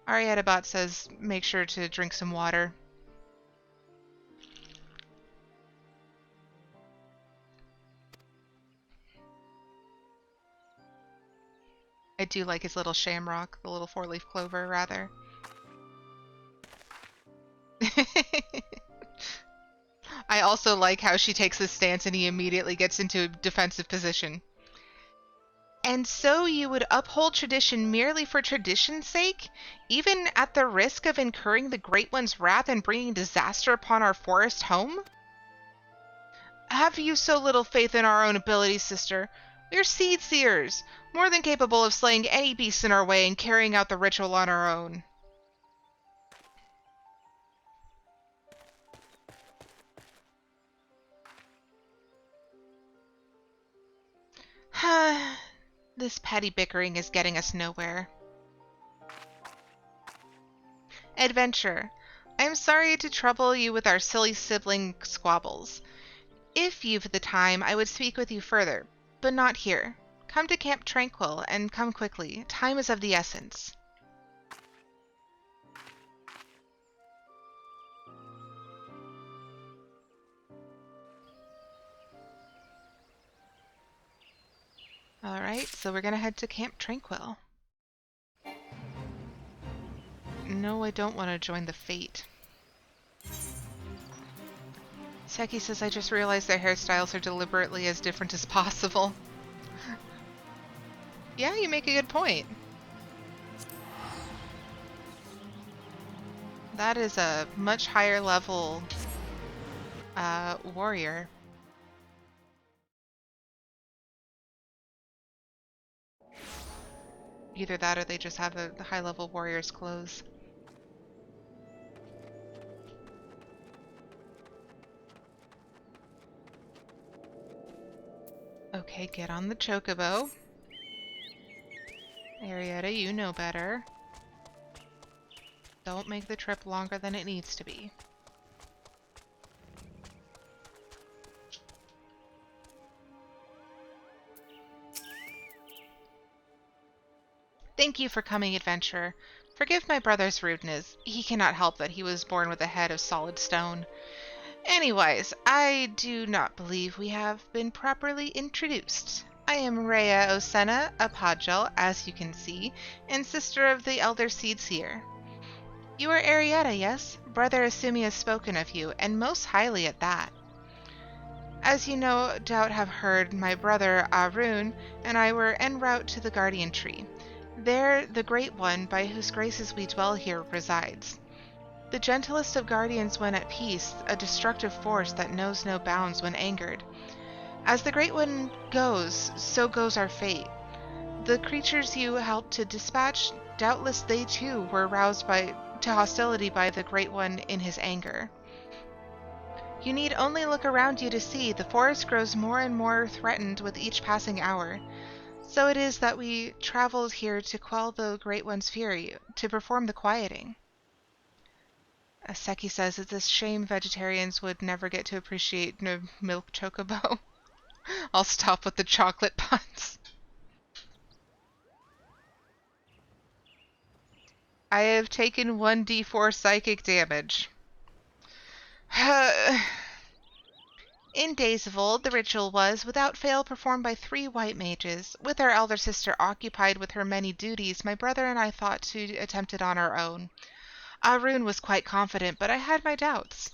Aerietta Bot says make sure to drink some water. I do like his little shamrock, the little 4-leaf clover, rather. I also like how she takes this stance and he immediately gets into a defensive position. And so you would uphold tradition merely for tradition's sake, even at the risk of incurring the Great One's wrath and bringing disaster upon our forest home? Have you so little faith in our own abilities, sister? We're seed seers, more than capable of slaying any beast in our way and carrying out the ritual on our own. This petty bickering is getting us nowhere. Adventure. I am sorry to trouble you with our silly sibling squabbles. If you've the time, I would speak with you further, but not here. Come to Camp Tranquil, and come quickly. Time is of the essence. Alright, so we're gonna head to Camp Tranquil. No, I don't want to join the Fate. Seki says I just realized their hairstyles are deliberately as different as possible. Yeah, you make a good point. That is a much higher level warrior. Either that or they just have the high level warrior's clothes. Okay, get on the chocobo. Aerietta, you know better. Don't make the trip longer than it needs to be. Thank you for coming, adventurer. Forgive my brother's rudeness. He cannot help that he was born with a head of solid stone. Anyways, I do not believe we have been properly introduced. I am Rhea Osena, a Podgel, as you can see, and sister of the Elder Seeds here. You are Aerietta, yes? Brother Asumi has spoken of you, and most highly at that. As you no doubt have heard, my brother Arun and I were en route to the Guardian Tree. There, the Great One, by whose graces we dwell here, resides. The gentlest of guardians when at peace, a destructive force that knows no bounds when angered. As the Great One goes, so goes our fate. The creatures you helped to dispatch, doubtless they too were roused to hostility by the Great One in his anger. You need only look around you to see the forest grows more and more threatened with each passing hour. So it is that we traveled here to quell the Great One's fury, to perform the quieting. As Seki says, it's a shame vegetarians would never get to appreciate no milk chocobo. I'll stop with the chocolate puns. I have taken 1d4 psychic damage. In days of old, the ritual was, without fail, performed by 3 white mages. With our elder sister occupied with her many duties, my brother and I thought to attempt it on our own. Arun was quite confident, but I had my doubts.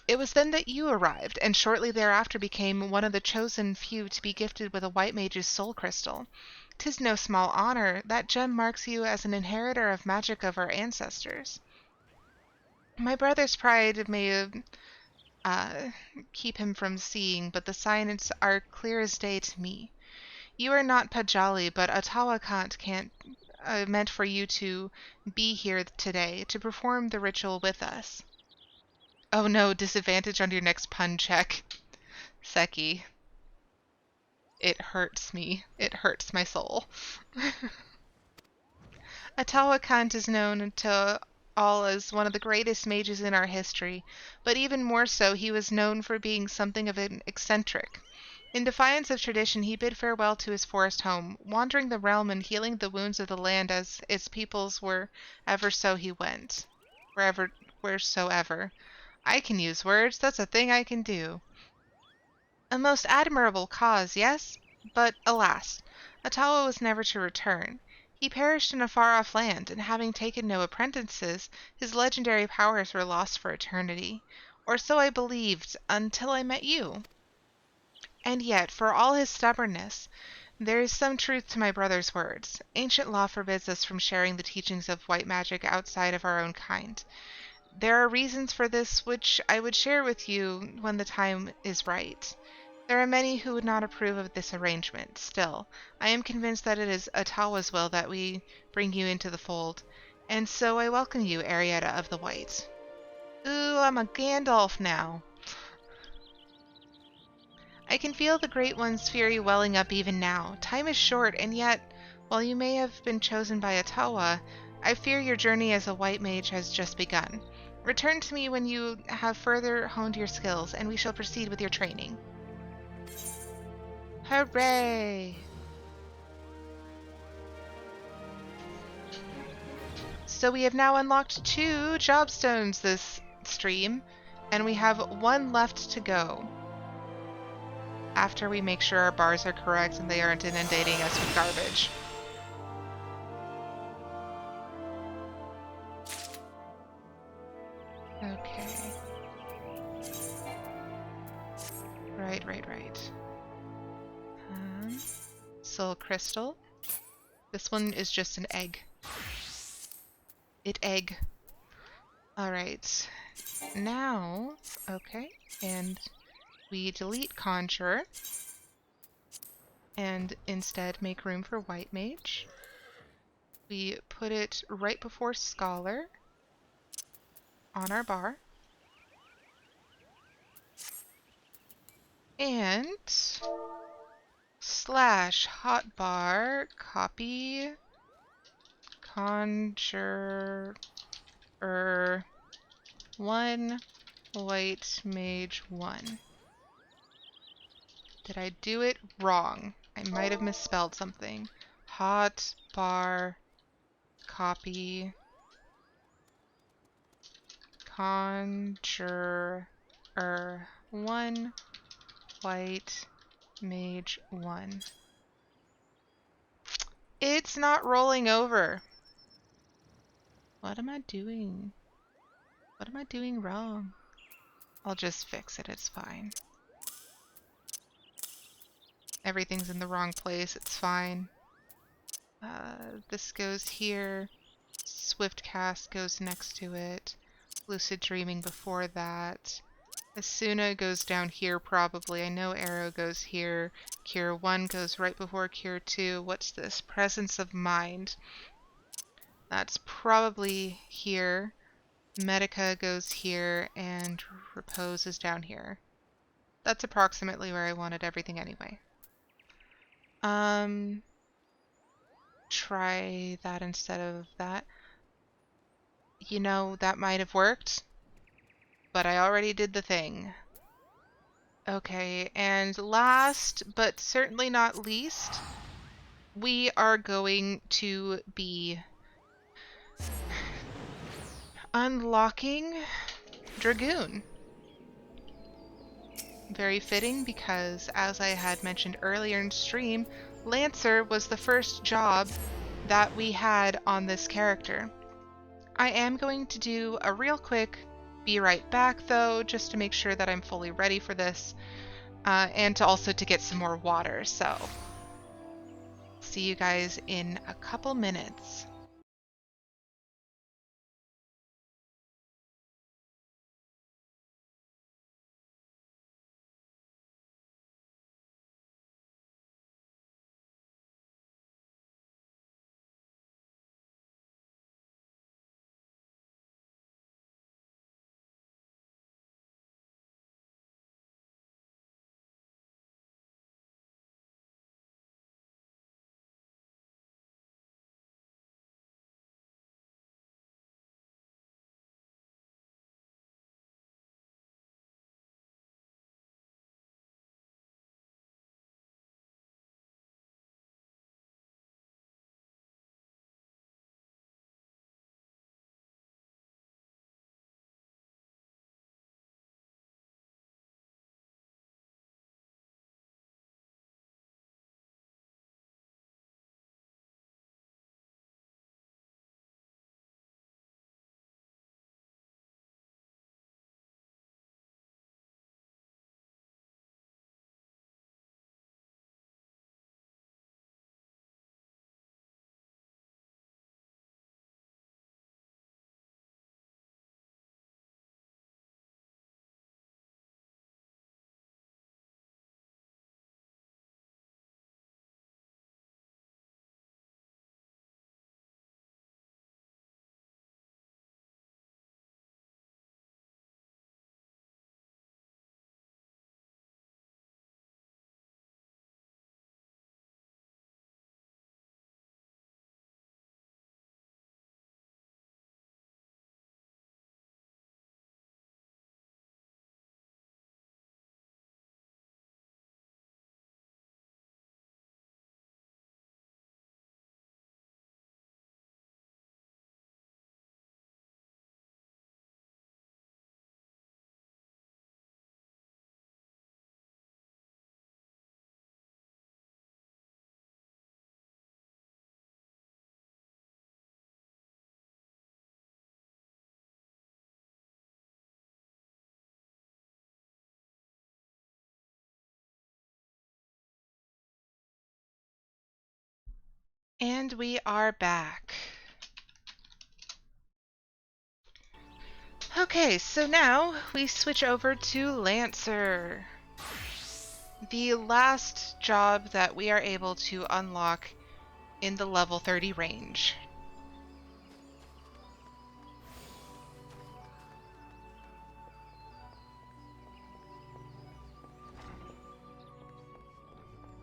It was then that you arrived, and shortly thereafter became one of the chosen few to be gifted with a white mage's soul crystal. 'Tis no small honor. That gem marks you as an inheritor of magic of our ancestors. My brother's pride may keep him from seeing, but the signs are clear as day to me. You are not Pajali, but Ottawa can't meant for you to be here today to perform the ritual with us. Oh no, disadvantage on your next pun check. Seki. It hurts me. It hurts my soul. Ottawa Kant is known to all as one of the greatest mages in our history, but even more so, he was known for being something of an eccentric. In defiance of tradition, he bid farewell to his forest home, wandering the realm and healing the wounds of the land as its peoples wherever he went. Wheresoever. I can use words, that's a thing I can do. A most admirable cause, yes? But, alas, Ottawa was never to return. He perished in a far-off land, and having taken no apprentices, his legendary powers were lost for eternity. Or so I believed, until I met you. And yet, for all his stubbornness, there is some truth to my brother's words. Ancient law forbids us from sharing the teachings of white magic outside of our own kind. There are reasons for this which I would share with you when the time is right. There are many who would not approve of this arrangement. Still, I am convinced that it is Ottawa's will that we bring you into the fold, and so I welcome you, Aerietta of the White. Ooh, I'm a Gandalf now. I can feel the Great One's fury welling up even now. Time is short, and yet, while you may have been chosen by Ottawa, I fear your journey as a white mage has just begun. Return to me when you have further honed your skills, and we shall proceed with your training. Hooray! So we have now unlocked 2 jobstones this stream, and we have 1 left to go. After we make sure our bars are correct and they aren't inundating us with garbage. Okay. Right. Soul crystal. This one is just an egg. Egg. Alright. Now, okay, and we delete Conjure and instead make room for White Mage. We put it right before Scholar on our bar. And slash hotbar copy Conjurer 1 White Mage 1. Did I do it wrong? I might have misspelled something. Hotbar copy Conjurer 1 White Mage 1. It's not rolling over. What am I doing? What am I doing wrong? I'll just fix it, it's fine. Everything's in the wrong place, it's fine. This goes here. Swift Cast goes next to it. Lucid Dreaming before that. Asuna goes down here probably. I know Arrow goes here. Cure 1 goes right before Cure 2. What's this? Presence of Mind. That's probably here. Medica goes here, and Repose is down here. That's approximately where I wanted everything anyway. Try that instead of that. You know, that might have worked, but I already did the thing. Okay, and last, but certainly not least, we are going to be unlocking Dragoon. Very fitting because, as I had mentioned earlier in stream, Lancer was the first job that we had on this character. I am going to do a real quick be right back though, just to make sure that I'm fully ready for this, and to get some more water, so see you guys in a couple minutes. And we are back. Okay, so now we switch over to Lancer. The last job that we are able to unlock in the level 30 range.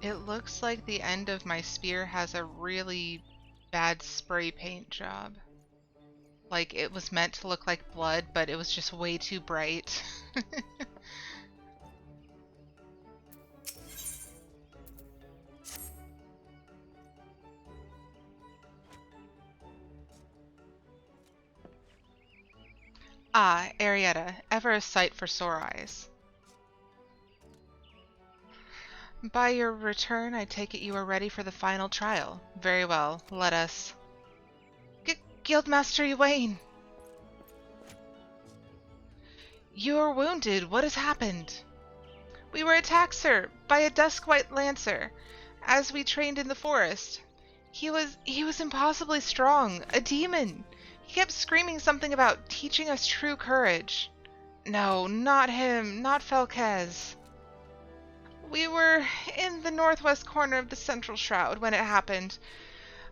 It looks like the end of my spear has a really bad spray paint job. Like, it was meant to look like blood, but it was just way too bright. Ah, Aerietta, ever a sight for sore eyes. By your return, I take it you are ready for the final trial. Very well, let us... Guildmaster Ywain! You are wounded. What has happened? We were attacked, sir, by a dusk-white lancer, as we trained in the forest. He was impossibly strong, a demon. He kept screaming something about teaching us true courage. No, not him, not Felkez. We were in the northwest corner of the central shroud when it happened.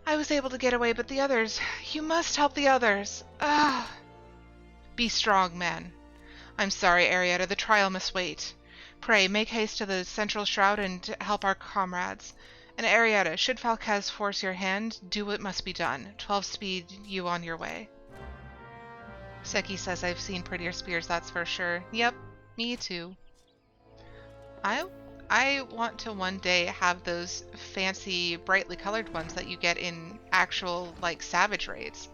I was able to get away, but the others... You must help the others. Ah! Be strong, man. I'm sorry, Aerietta, the trial must wait. Pray, make haste to the central shroud and help our comrades. And Aerietta, should Falkez force your hand, do what must be done. 12 speed, you on your way. Seki says I've seen prettier spears, that's for sure. Yep, me too. I want to one day have those fancy, brightly colored ones that you get in actual, like, savage raids.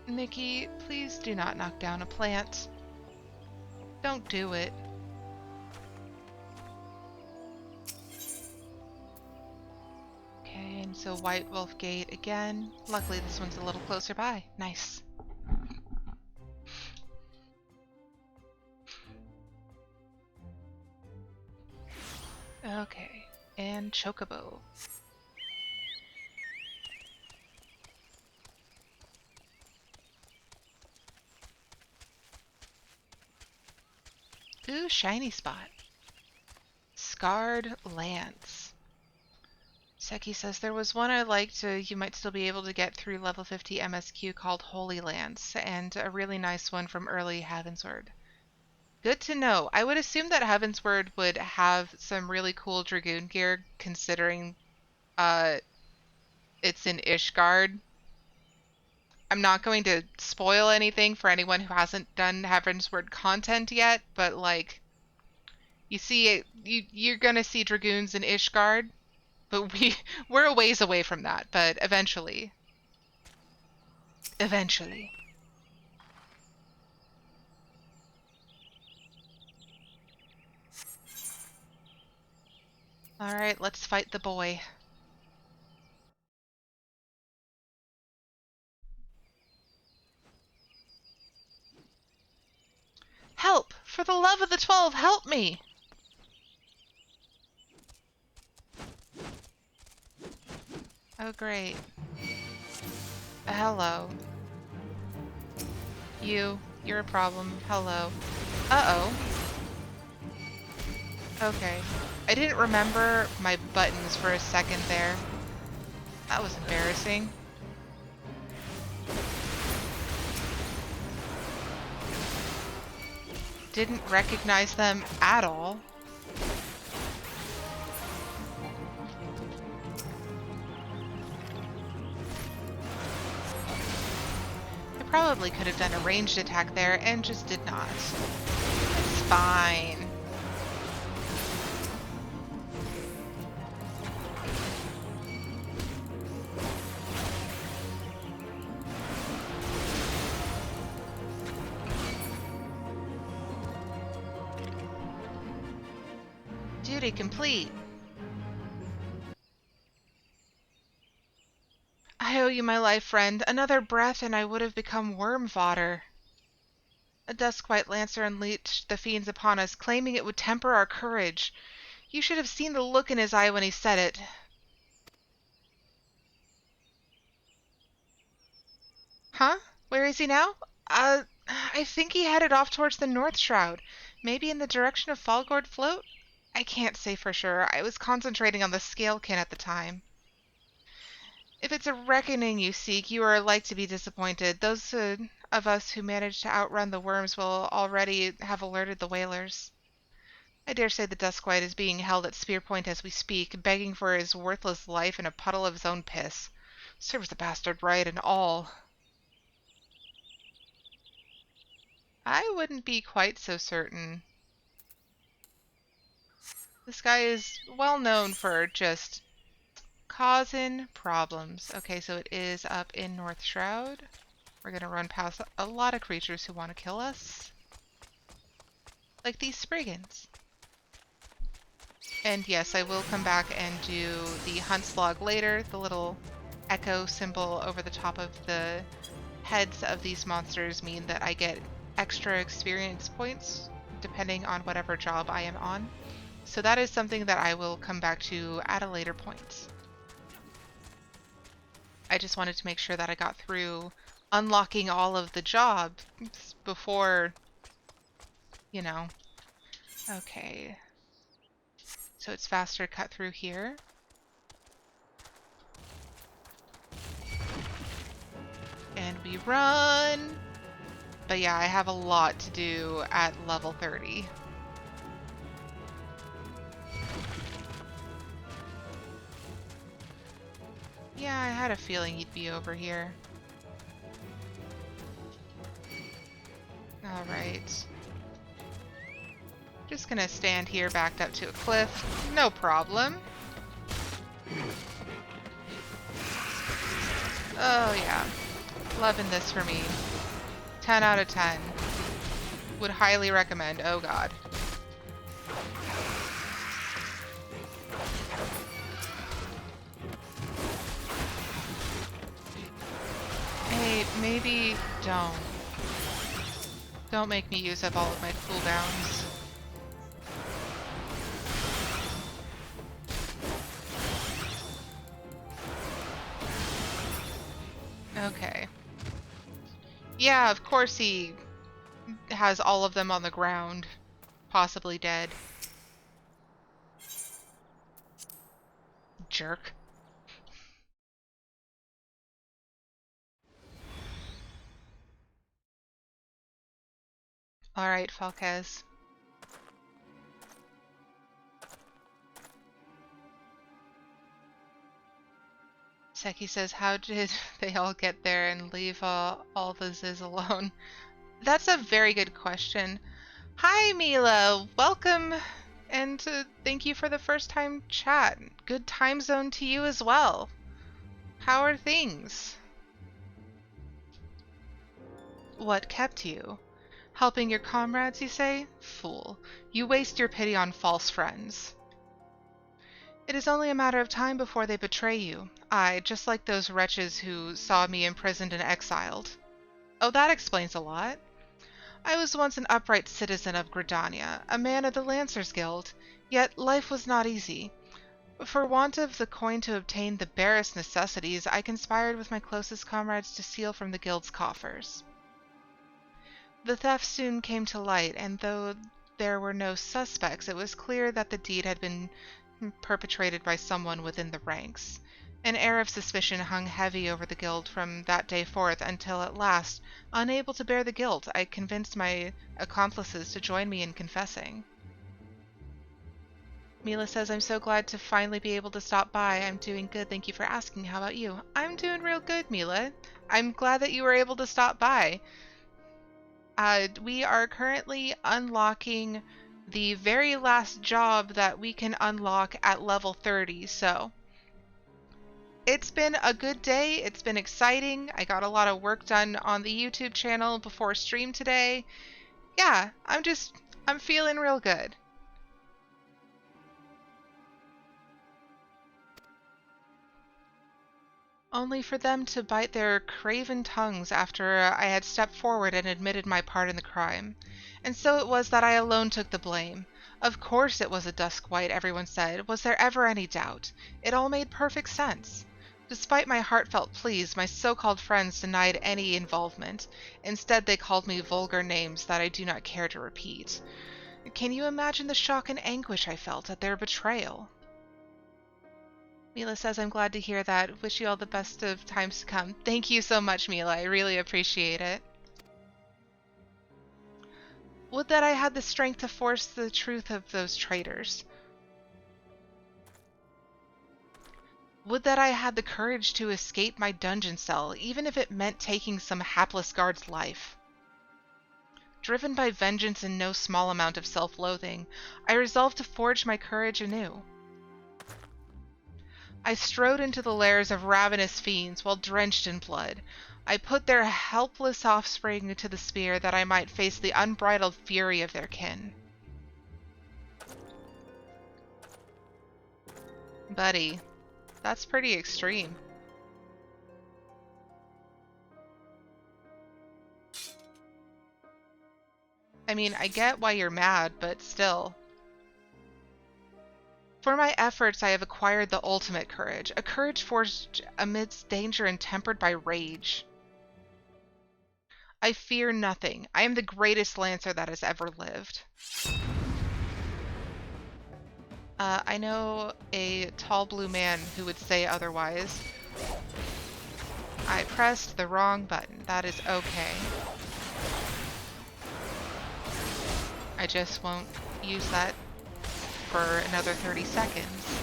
Nikki, please do not knock down a plant. Don't do it. Okay, and so White Wolf Gate again. Luckily this one's a little closer by. Nice. Okay, and Chocobo. Ooh, shiny spot. Scarred Lance. Seki says there was one I liked you might still be able to get through level 50 MSQ called Holy Lance, and a really nice one from early Heavensward. Good to know. I would assume that Heavensward would have some really cool Dragoon gear, considering it's in Ishgard. I'm not going to spoil anything for anyone who hasn't done Heavensward content yet, but like, you see it, you're gonna see Dragoons in Ishgard, but we're a ways away from that, but eventually. Eventually. Alright, let's fight the boy. Help! For the love of the 12, help me! Oh, great. Hello. You're a problem. Hello. Uh-oh. Okay. I didn't remember my buttons for a second there. That was embarrassing. Didn't recognize them at all. I probably could have done a ranged attack there and just did not. It's fine. Duty complete. I owe you my life, friend. Another breath and I would have become worm fodder. A dusk-white lancer unleashed the fiends upon us, claiming it would temper our courage. You should have seen the look in his eye when he said it. Huh? Where is he now? I think he headed off towards the North Shroud. Maybe in the direction of Falgord Float? I can't say for sure. I was concentrating on the Scalekin at the time. If it's a reckoning you seek, you are like to be disappointed. Those of us who managed to outrun the worms will already have alerted the whalers. I dare say the Duskwhite is being held at spear point as we speak, begging for his worthless life in a puddle of his own piss. Serves the bastard right and all. I wouldn't be quite so certain. This guy is well known for just causing problems. Okay, so it is up in North Shroud. We're gonna run past a lot of creatures who want to kill us. Like these Spriggans. And yes, I will come back and do the hunt slog later, the little echo symbol over the top of the heads of these monsters mean that I get extra experience points depending on whatever job I am on. So that is something that I will come back to at a later point. I just wanted to make sure that I got through unlocking all of the jobs before, you know. Okay. So it's faster cut through here. And we run. But yeah, I have a lot to do at level 30. Yeah, I had a feeling he'd be over here. Alright. Just gonna stand here backed up to a cliff. No problem. Oh yeah. Loving this for me. 10 out of 10. Would highly recommend. Oh god. Hey, maybe don't. Don't make me use up all of my cooldowns. Okay. Yeah, of course he has all of them on the ground. Possibly dead. Jerk. Alright, Falquez. Seki says, how did they all get there and leave all the Ziz alone? That's a very good question. Hi, Mila. Welcome, and thank you for the first time chat. Good time zone to you as well. How are things? What kept you? Helping your comrades, you say? Fool. You waste your pity on false friends. It is only a matter of time before they betray you. I, just like those wretches who saw me imprisoned and exiled. Oh, that explains a lot. I was once an upright citizen of Gridania, a man of the Lancers Guild, yet life was not easy. For want of the coin to obtain the barest necessities, I conspired with my closest comrades to steal from the guild's coffers. The theft soon came to light, and though there were no suspects, it was clear that the deed had been perpetrated by someone within the ranks. An air of suspicion hung heavy over the guild from that day forth until at last, unable to bear the guilt, I convinced my accomplices to join me in confessing. Mila says, I'm so glad to finally be able to stop by. I'm doing good, thank you for asking. How about you? I'm doing real good, Mila. I'm glad that you were able to stop by. We are currently unlocking the very last job that we can unlock at level 30, so it's been a good day. It's been exciting. I got a lot of work done on the YouTube channel before stream today. Yeah, I'm feeling real good. Only for them to bite their craven tongues after I had stepped forward and admitted my part in the crime. And so it was that I alone took the blame. Of course it was a Duskwhite, everyone said. Was there ever any doubt? It all made perfect sense. Despite my heartfelt pleas, my so-called friends denied any involvement. Instead, they called me vulgar names that I do not care to repeat. Can you imagine the shock and anguish I felt at their betrayal? Mila says, I'm glad to hear that. Wish you all the best of times to come. Thank you so much, Mila. I really appreciate it. Would that I had the strength to force the truth of those traitors. Would that I had the courage to escape my dungeon cell, even if it meant taking some hapless guard's life. Driven by vengeance and no small amount of self-loathing, I resolved to forge my courage anew. I strode into the lairs of ravenous fiends while drenched in blood. I put their helpless offspring to the spear that I might face the unbridled fury of their kin. Buddy, that's pretty extreme. I mean, I get why you're mad, but still. For my efforts, I have acquired the ultimate courage, a courage forged amidst danger and tempered by rage. I fear nothing. I am the greatest lancer that has ever lived. I know a tall blue man who would say otherwise. I pressed the wrong button. That is okay. I just won't use that for another 30 seconds.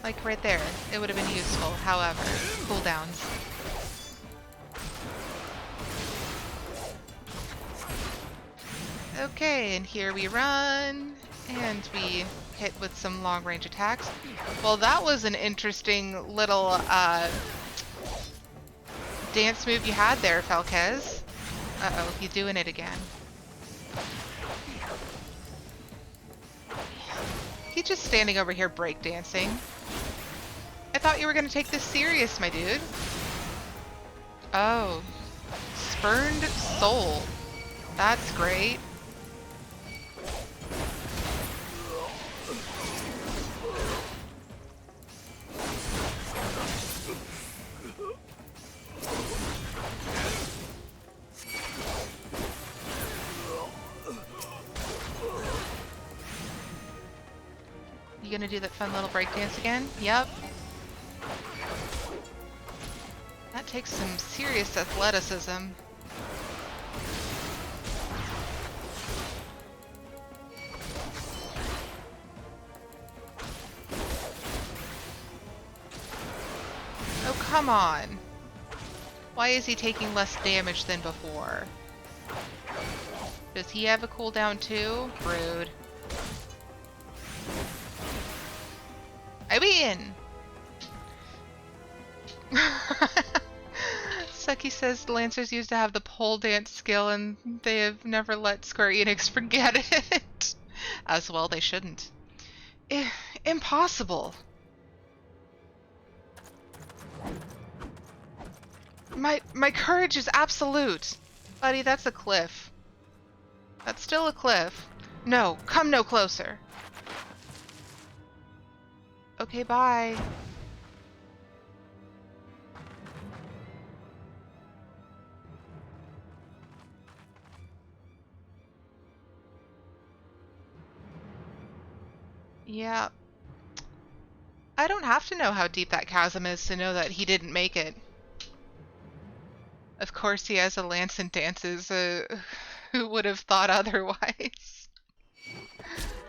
Like right there, it would have been useful. However, cooldowns. Okay, and here we run, and we hit with some long-range attacks. Well, that was an interesting little dance move you had there, Falquez. Uh-oh, he's doing it again. He's just standing over here breakdancing. I thought you were going to take this serious, my dude. Oh. Spurned soul. That's great. You gonna do that fun little breakdance again? Yep. That takes some serious athleticism. Oh, come on. Why is he taking less damage than before? Does he have a cooldown too? Rude. I win! Sucky says Lancers used to have the pole dance skill and they have never let Square Enix forget it. As well they shouldn't. Impossible. My courage is absolute. Buddy, that's a cliff. That's still a cliff. No, come no closer. Okay, bye. Yeah. I don't have to know how deep that chasm is to know that he didn't make it. Of course he has a lance and dances. Who would have thought otherwise?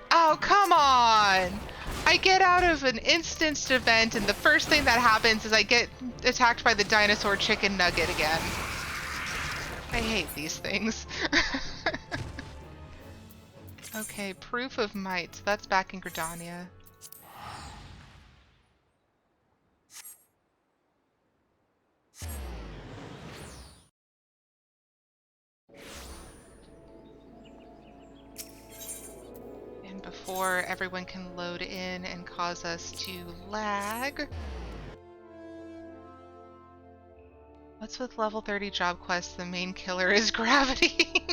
Oh, come on! I get out of an instanced event and the first thing that happens is I get attacked by the dinosaur chicken nugget again. I hate these things. Okay, proof of might. That's back in Gridania. And before everyone can load in and cause us to lag. What's with level 30 job quests? The main killer is gravity.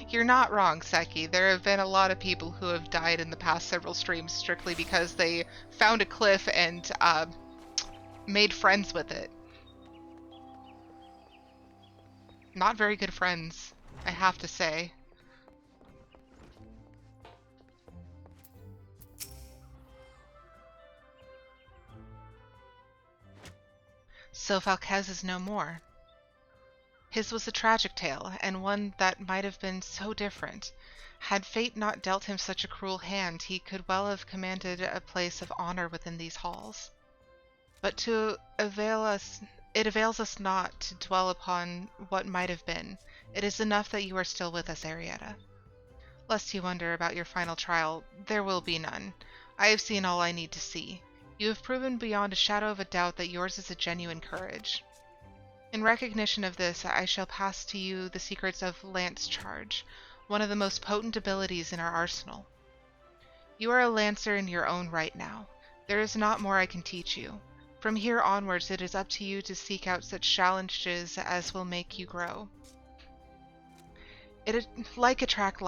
You're not wrong, Seki. There have been a lot of people who have died in the past several streams strictly because they found a cliff and made friends with it. Not very good friends, I have to say. So Falquez is no more. His was a tragic tale, and one that might have been so different. Had fate not dealt him such a cruel hand, he could well have commanded a place of honor within these halls. But it avails us not to dwell upon what might have been. It is enough that you are still with us, Aerietta. Lest you wonder about your final trial, there will be none. I have seen all I need to see. You have proven beyond a shadow of a doubt that yours is a genuine courage. In recognition of this, I shall pass to you the secrets of Lance Charge, one of the most potent abilities in our arsenal. You are a Lancer in your own right now. There is not more I can teach you. From here onwards, it is up to you to seek out such challenges as will make you grow. It is like attracts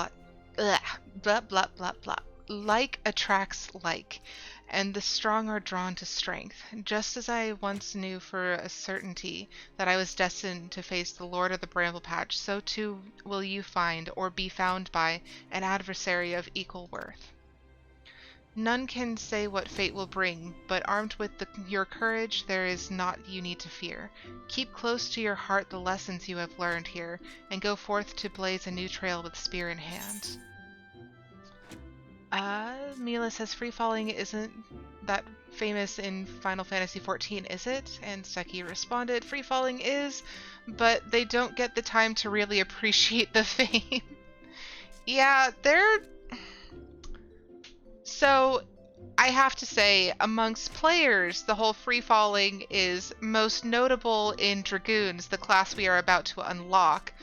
like, and the strong are drawn to strength. Just as I once knew for a certainty that I was destined to face the Lord of the Bramble Patch, so too will you find, or be found by, an adversary of equal worth. None can say what fate will bring, but armed with your courage, there is naught you need to fear. Keep close to your heart the lessons you have learned here, and go forth to blaze a new trail with spear in hand. Mila says free falling isn't that famous in Final Fantasy XIV, is it? And Seki responded, free falling is, but they don't get the time to really appreciate the fame. Yeah, So, I have to say, amongst players, the whole free-falling is most notable in Dragoons, the class we are about to unlock,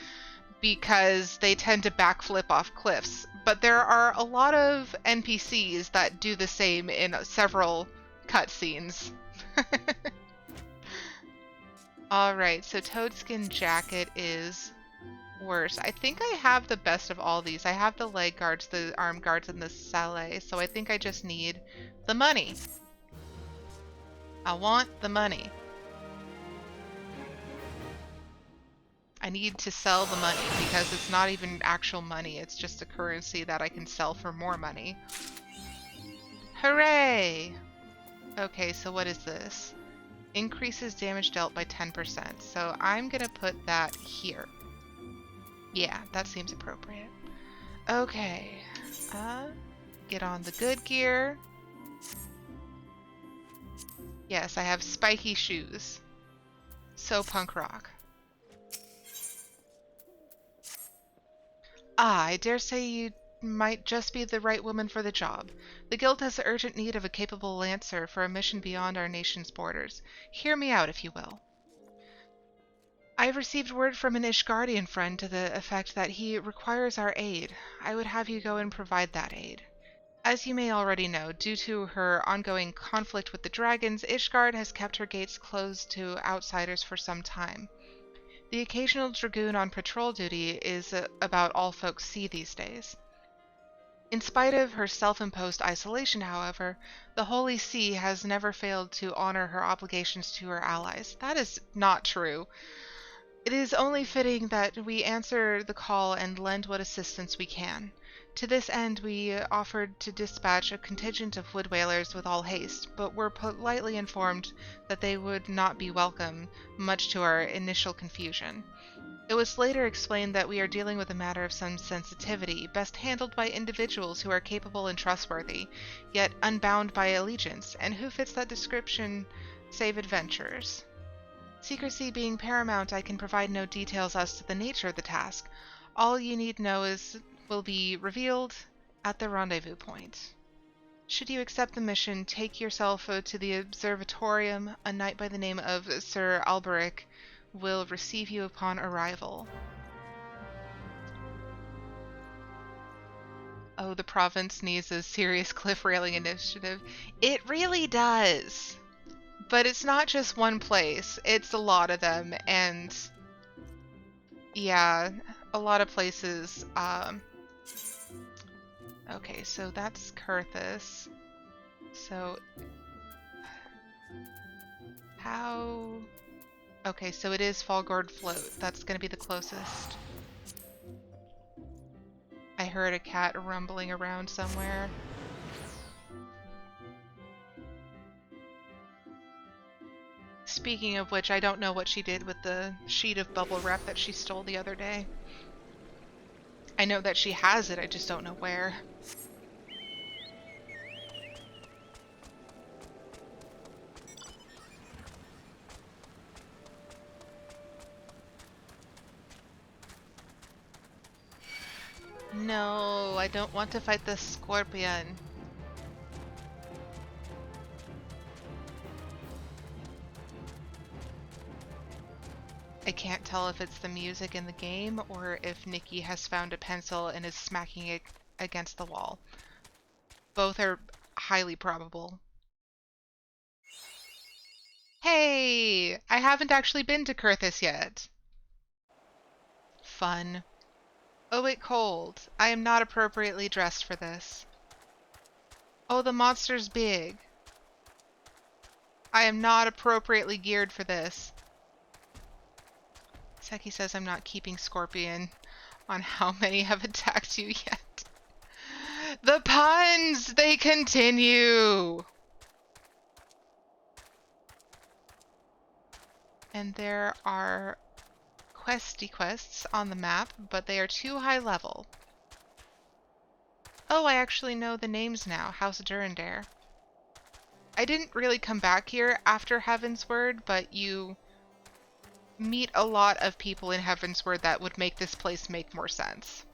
because they tend to backflip off cliffs. But there are a lot of NPCs that do the same in several cutscenes. Alright, so Toadskin Jacket is worse. I think I have the best of all these. I have the leg guards, the arm guards, and the sallet, so I think I just need the money. I want the money. I need to sell the money because it's not even actual money, it's just a currency that I can sell for more money. Hooray! Okay, so what is this? Increases damage dealt by 10%, so I'm gonna put that here. Yeah, that seems appropriate. Okay. Get on the good gear. Yes, I have spiky shoes. So punk rock. I dare say you might just be the right woman for the job. The guild has urgent need of a capable lancer for a mission beyond our nation's borders. Hear me out, if you will. I have received word from an Ishgardian friend to the effect that he requires our aid. I would have you go and provide that aid. As you may already know, due to her ongoing conflict with the dragons, Ishgard has kept her gates closed to outsiders for some time. The occasional dragoon on patrol duty is about all folks see these days. In spite of her self-imposed isolation, however, the Holy See has never failed to honor her obligations to her allies. That is not true. It is only fitting that we answer the call and lend what assistance we can. To this end, we offered to dispatch a contingent of wood whalers with all haste, but were politely informed that they would not be welcome, much to our initial confusion. It was later explained that we are dealing with a matter of some sensitivity, best handled by individuals who are capable and trustworthy, yet unbound by allegiance, and who fits that description save adventurers. Secrecy being paramount, I can provide no details as to the nature of the task. All you need know will be revealed at the rendezvous point. Should you accept the mission, take yourself to the observatorium. A knight by the name of Sir Alberic will receive you upon arrival. Oh, the province needs a serious cliff railing initiative. It really does! But it's not just one place, it's a lot of them, and yeah, a lot of places. Okay, so that's Kurthus. So how? Okay, so it is Fallgord Float. That's gonna be the closest. I heard a cat rumbling around somewhere. Speaking of which, I don't know what she did with the sheet of bubble wrap that she stole the other day. I know that she has it, I just don't know where. No, I don't want to fight the scorpion. I can't tell if it's the music in the game or if Nikki has found a pencil and is smacking it against the wall. Both are highly probable. Hey! I haven't actually been to Kurthus yet. Fun. Oh, it cold. I am not appropriately dressed for this. Oh, the monster's big. I am not appropriately geared for this. Seki says I'm not keeping Scorpion on how many have attacked you yet. The puns! They continue! And there are quests on the map, but they are too high level. Oh, I actually know the names now. House Durandare. I didn't really come back here after Heavensward, but you meet a lot of people in Heavensward that would make this place make more sense.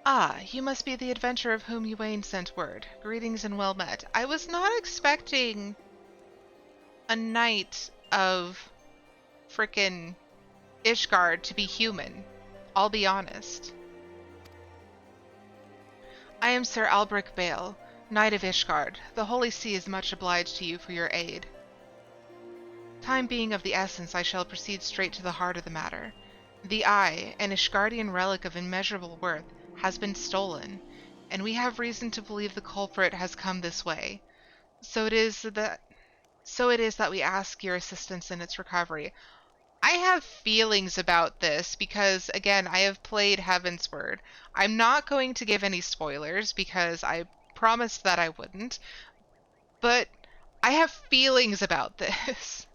Ah, you must be the adventurer of whom Ywain sent word. Greetings and well met. I was not expecting a knight of frickin' Ishgard to be human. I'll be honest. I am Sir Albric Bale, Knight of Ishgard. The Holy See is much obliged to you for your aid. Time being of the essence, I shall proceed straight to the heart of the matter. The Eye, an Ishgardian relic of immeasurable worth, has been stolen, and we have reason to believe the culprit has come this way. So it is that we ask your assistance in its recovery. I have feelings about this because, again, I have played Heavensward. I'm not going to give any spoilers because I promised that I wouldn't, but I have feelings about this.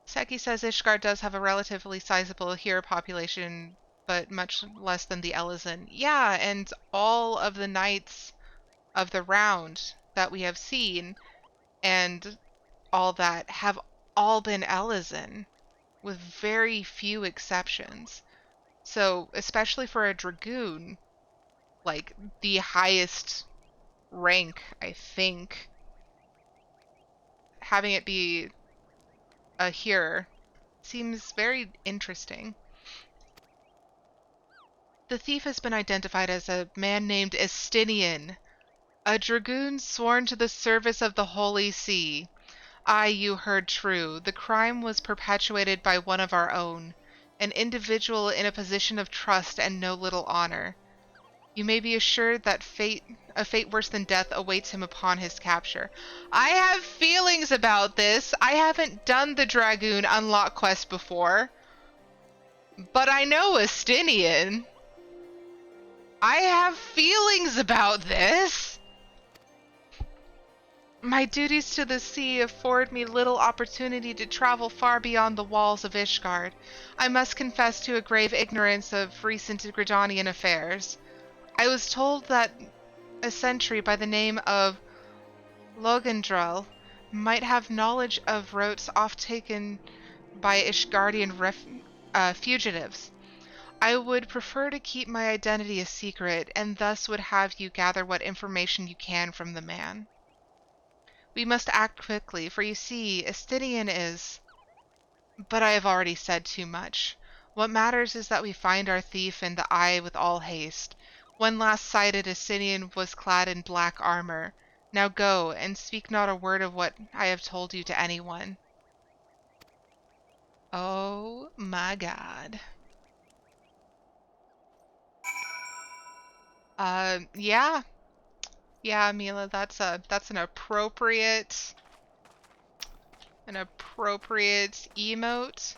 Seki says Ishgard does have a relatively sizable hero population, but much less than the Elezen. Yeah, and all of the knights of the round that we have seen and all that have all been Elezen, with very few exceptions. So, especially for a Dragoon, like the highest rank, I think, having it be a hero seems very interesting. The thief has been identified as a man named Estinian, a dragoon sworn to the service of the Holy See. Aye, you heard true. The crime was perpetuated by one of our own, an individual in a position of trust and no little honor. You may be assured that a fate worse than death awaits him upon his capture. I have feelings about this. I haven't done the Dragoon unlock quest before, but I know Estinian. I have feelings about this. My duties to the sea afford me little opportunity to travel far beyond the walls of Ishgard. I must confess to a grave ignorance of recent Gridanian affairs. I was told that a sentry by the name of Logandrel might have knowledge of routes oft taken by Ishgardian fugitives. I would prefer to keep my identity a secret, and thus would have you gather what information you can from the man. We must act quickly, for you see, Estinian is... But I have already said too much. What matters is that we find our thief and the Eye with all haste. When last sighted, Estinian was clad in black armor. Now go, and speak not a word of what I have told you to anyone. Oh my god. Yeah. Yeah, Mila, that's an appropriate emote.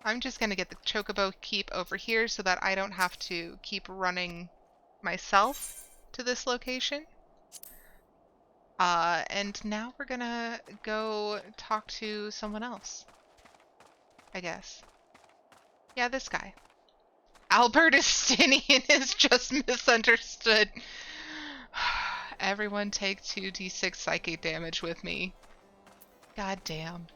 I'm just gonna get the chocobo keep over here so that I don't have to keep running myself to this location. And now we're gonna go talk to someone else, I guess. Yeah, this guy. Albert Estinian is just misunderstood. Everyone take 2d6 psychic damage with me. God damn.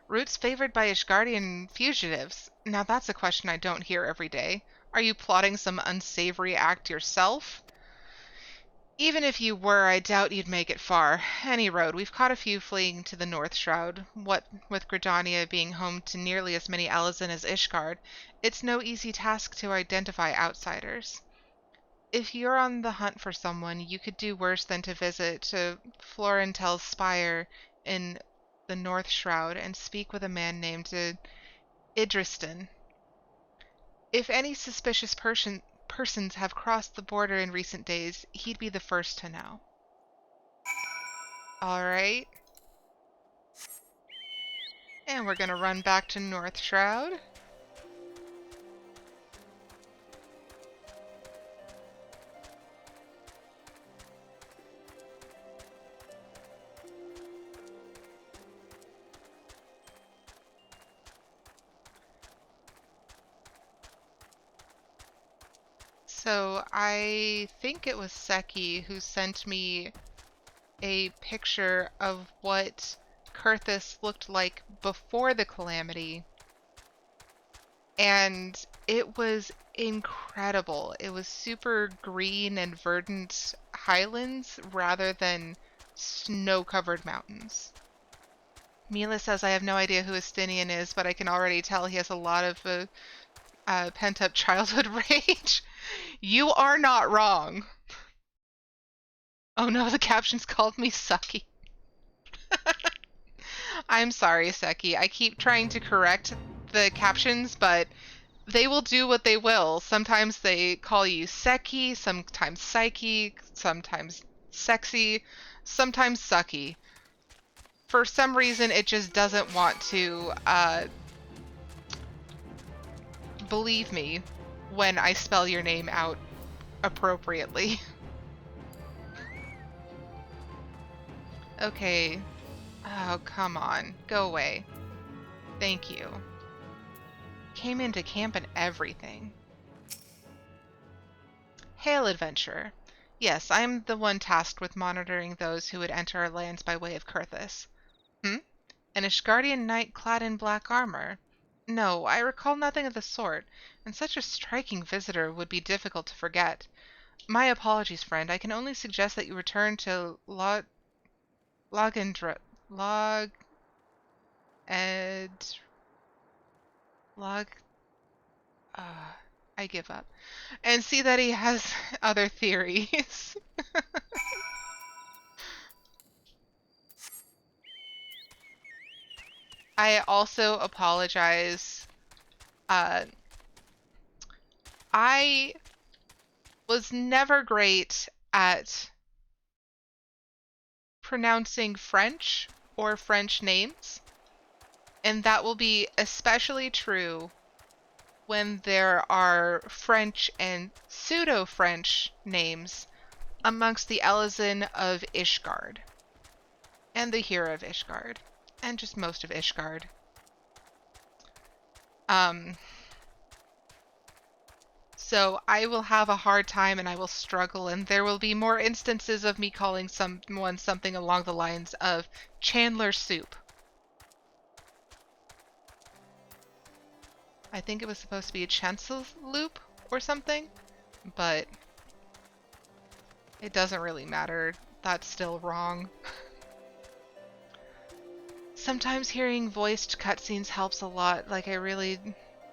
Routes favored by Ishgardian fugitives. Now that's a question I don't hear every day. Are you plotting some unsavory act yourself? Even if you were, I doubt you'd make it far. Any road, we've caught a few fleeing to the North Shroud. What with Gridania being home to nearly as many Elezen as Ishgard, it's no easy task to identify outsiders. If you're on the hunt for someone, you could do worse than to visit to Florentel's spire in the North Shroud and speak with a man named Idristan. If any suspicious persons have crossed the border in recent days, he'd be the first to know. Alright. And we're gonna run back to North Shroud. So I think it was Seki who sent me a picture of what Kurthus looked like before the calamity. And it was incredible. It was super green and verdant highlands rather than snow-covered mountains. Mila says I have no idea who Estinian is, but I can already tell he has a lot of pent-up childhood rage. You are not wrong. Oh no, the captions called me sucky. I'm sorry, Seki. I keep trying to correct the captions, but they will do what they will. Sometimes they call you Seki, sometimes Psyche, sometimes sexy, sometimes sucky. For some reason, it just doesn't want to believe me when I spell your name out appropriately. Okay. Oh, come on. Go away. Thank you. Came into camp and everything. Hail, adventurer. Yes, I'm the one tasked with monitoring those who would enter our lands by way of Kurthus. Hmm? An Ishgardian knight clad in black armor? No, I recall nothing of the sort, and such a striking visitor would be difficult to forget. My apologies, friend. I can only suggest that you return to Logendra... Log... Ed... Log... I give up. And see that he has other theories. I also apologize. I was never great at pronouncing French or French names, and that will be especially true when there are French and pseudo-French names amongst the Elezen of Ishgard, and the hero of Ishgard, and just most of Ishgard. So I will have a hard time and I will struggle, and there will be more instances of me calling someone something along the lines of Chandler Soup. I think it was supposed to be a chancel loop or something, but it doesn't really matter. That's still wrong. Sometimes hearing voiced cutscenes helps a lot. Like, I really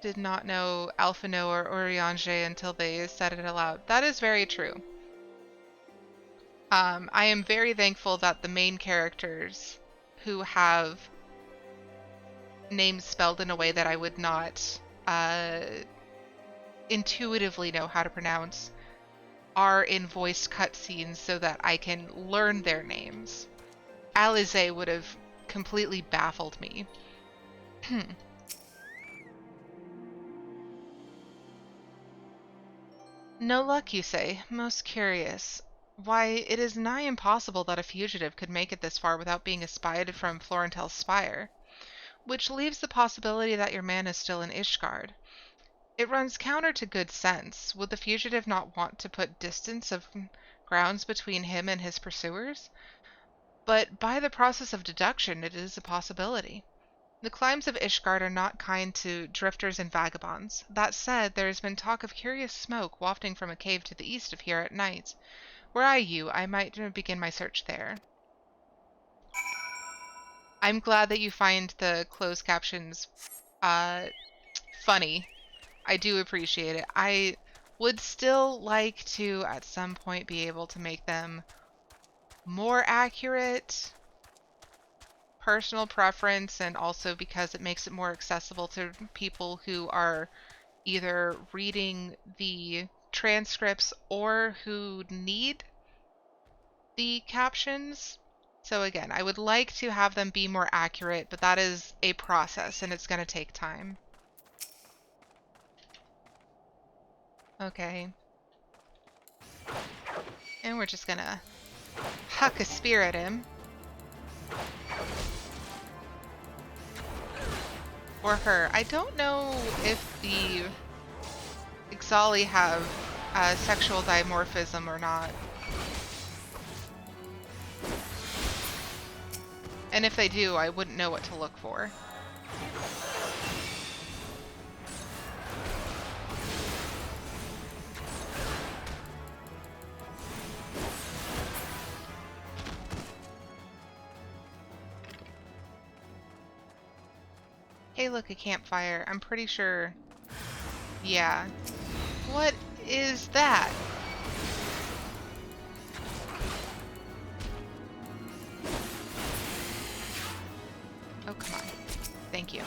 did not know Alphino or Urianger until they said it aloud. That is very true. I am very thankful that the main characters who have names spelled in a way that I would not intuitively know how to pronounce are in voiced cutscenes so that I can learn their names. Alize would have completely baffled me. No luck, you say? Most curious. Why, it is nigh impossible that a fugitive could make it this far without being espied from Florentel's spire. Which leaves the possibility that your man is still in Ishgard. It runs counter to good sense. Would the fugitive not want to put distance of grounds between him and his pursuers? But by the process of deduction, it is a possibility. The climes of Ishgard are not kind to drifters and vagabonds. That said, there has been talk of curious smoke wafting from a cave to the east of here at night. Were I you, I might begin my search there. I'm glad that you find the closed captions funny. I do appreciate it. I would still like to, at some point, be able to make them more accurate. Personal preference, and also because it makes it more accessible to people who are either reading the transcripts or who need the captions. So again, I would like to have them be more accurate, but that is a process and it's going to take time. Okay. And we're just going to huck a spear at him. Or her. I don't know if the XIV have sexual dimorphism or not. And if they do, I wouldn't know what to look for. Hey, look, a campfire. I'm pretty sure... Yeah. What is that? Oh, come on. Thank you.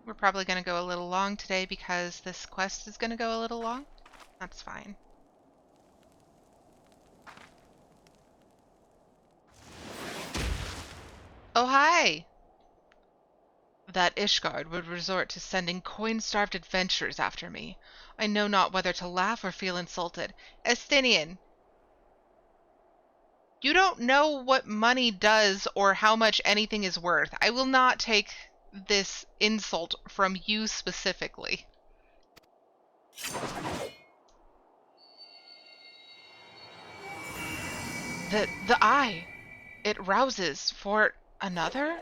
We're probably going to go a little long today because this quest is going to go a little long. That's fine. Oh, hi! That Ishgard would resort to sending coin-starved adventurers after me. I know not whether to laugh or feel insulted. Estinian, you don't know what money does or how much anything is worth. I will not take this insult from you specifically. The eye. It rouses for another?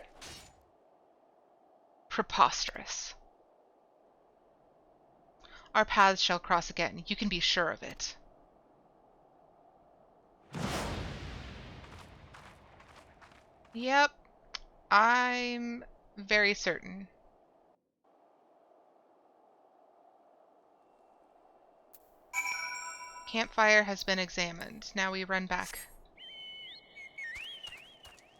Preposterous. Our paths shall cross again. You can be sure of it. Yep. I'm very certain. Campfire has been examined. Now we run back.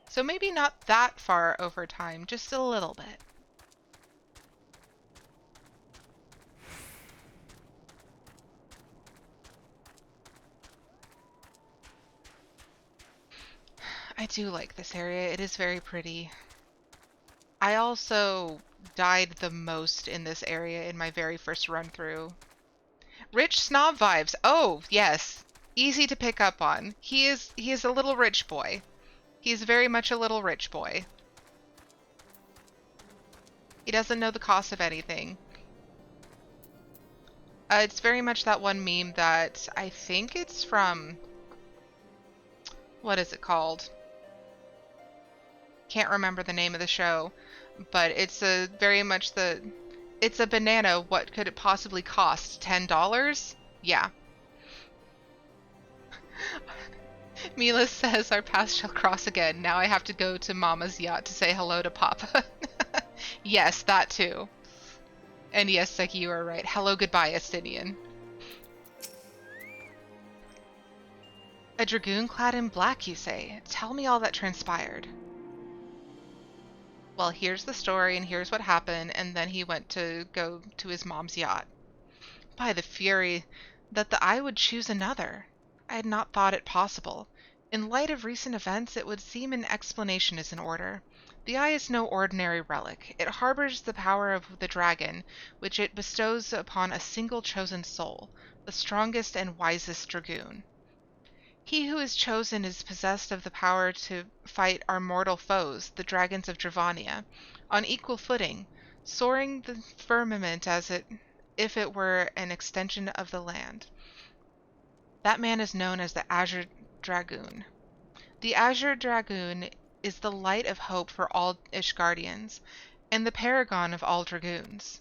So maybe not that far over time, just a little bit. I do like this area. It is very pretty. I also died the most in this area in my very first run through. Rich snob vibes. Oh, yes. Easy to pick up on. He is a little rich boy. He's very much a little rich boy. He doesn't know the cost of anything. It's very much that one meme that I think it's from... What is it called? Can't remember the name of the show, but it's a very much the... It's a banana. What could it possibly cost? $10? Yeah. Mila says our paths shall cross again. Now I have to go to Mama's yacht to say hello to Papa. Yes, that too. And yes, Seki, you are right. Hello, goodbye, Estinian. A dragoon clad in black, you say? Tell me all that transpired. Well, here's the story, and here's what happened, and then he went to go to his mom's yacht. By the fury, that the eye would choose another. I had not thought it possible. In light of recent events, it would seem an explanation is in order. The eye is no ordinary relic. It harbors the power of the dragon, which it bestows upon a single chosen soul, the strongest and wisest dragoon. He who is chosen is possessed of the power to fight our mortal foes, the dragons of Dravania, on equal footing, soaring the firmament if it were an extension of the land. That man is known as the Azure Dragoon. The Azure Dragoon is the light of hope for all Ishgardians, and the paragon of all dragoons.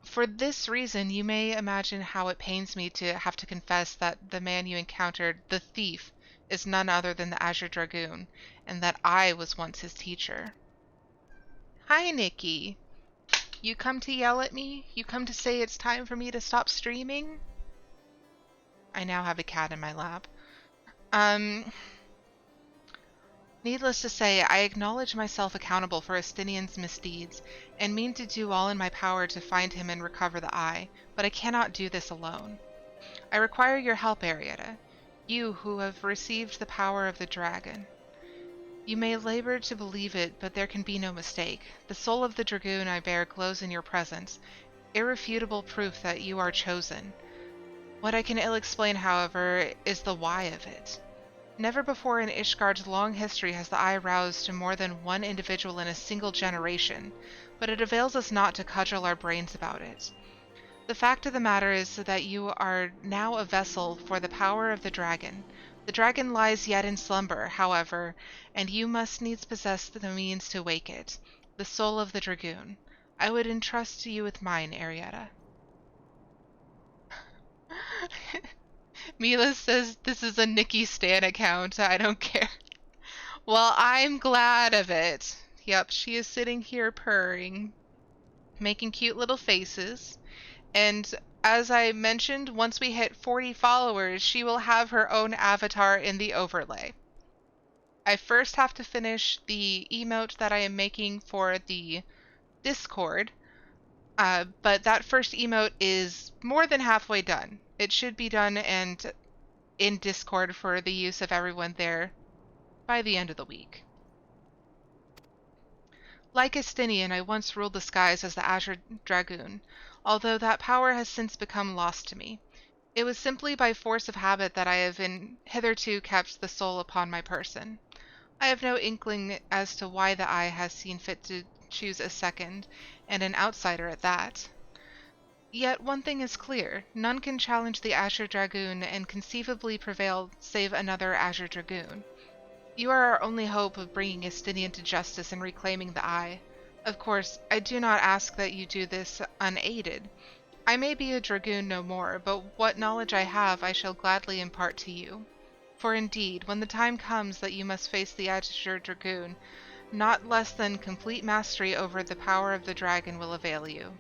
For this reason, you may imagine how it pains me to have to confess that the man you encountered, the thief, is none other than the Azure Dragoon, and that I was once his teacher. Hi, Nikki. You come to yell at me? You come to say it's time for me to stop streaming? I now have a cat in my lap. Needless to say, I acknowledge myself accountable for Estinian's misdeeds, and mean to do all in my power to find him and recover the eye, but I cannot do this alone. I require your help, Aerietta, you who have received the power of the dragon. You may labor to believe it, but there can be no mistake. The soul of the dragoon I bear glows in your presence, irrefutable proof that you are chosen. What I can ill explain, however, is the why of it. Never before in Ishgard's long history has the eye roused to more than one individual in a single generation, but it avails us not to cudgel our brains about it. The fact of the matter is that you are now a vessel for the power of the dragon. The dragon lies yet in slumber, however, and you must needs possess the means to wake it, the soul of the dragoon. I would entrust you with mine, Aerietta. Mila says this is a Nikki Stan account. I don't care. Well, I'm glad of it. Yep, she is sitting here purring, making cute little faces. And as I mentioned, once we hit 40 followers, she will have her own avatar in the overlay. I first have to finish the emote that I am making for the Discord. But that first emote is more than halfway done. It should be done and in Discord for the use of everyone there by the end of the week. Like Estinian, I once ruled the skies as the Azure Dragoon, although that power has since become lost to me. It was simply by force of habit that I have hitherto kept the soul upon my person. I have no inkling as to why the eye has seen fit to choose a second, and an outsider at that. Yet one thing is clear, none can challenge the Azure Dragoon and conceivably prevail save another Azure Dragoon. You are our only hope of bringing Estinian to justice and reclaiming the eye. Of course, I do not ask that you do this unaided. I may be a Dragoon no more, but what knowledge I have I shall gladly impart to you. For indeed, when the time comes that you must face the Azure Dragoon, not less than complete mastery over the power of the dragon will avail you.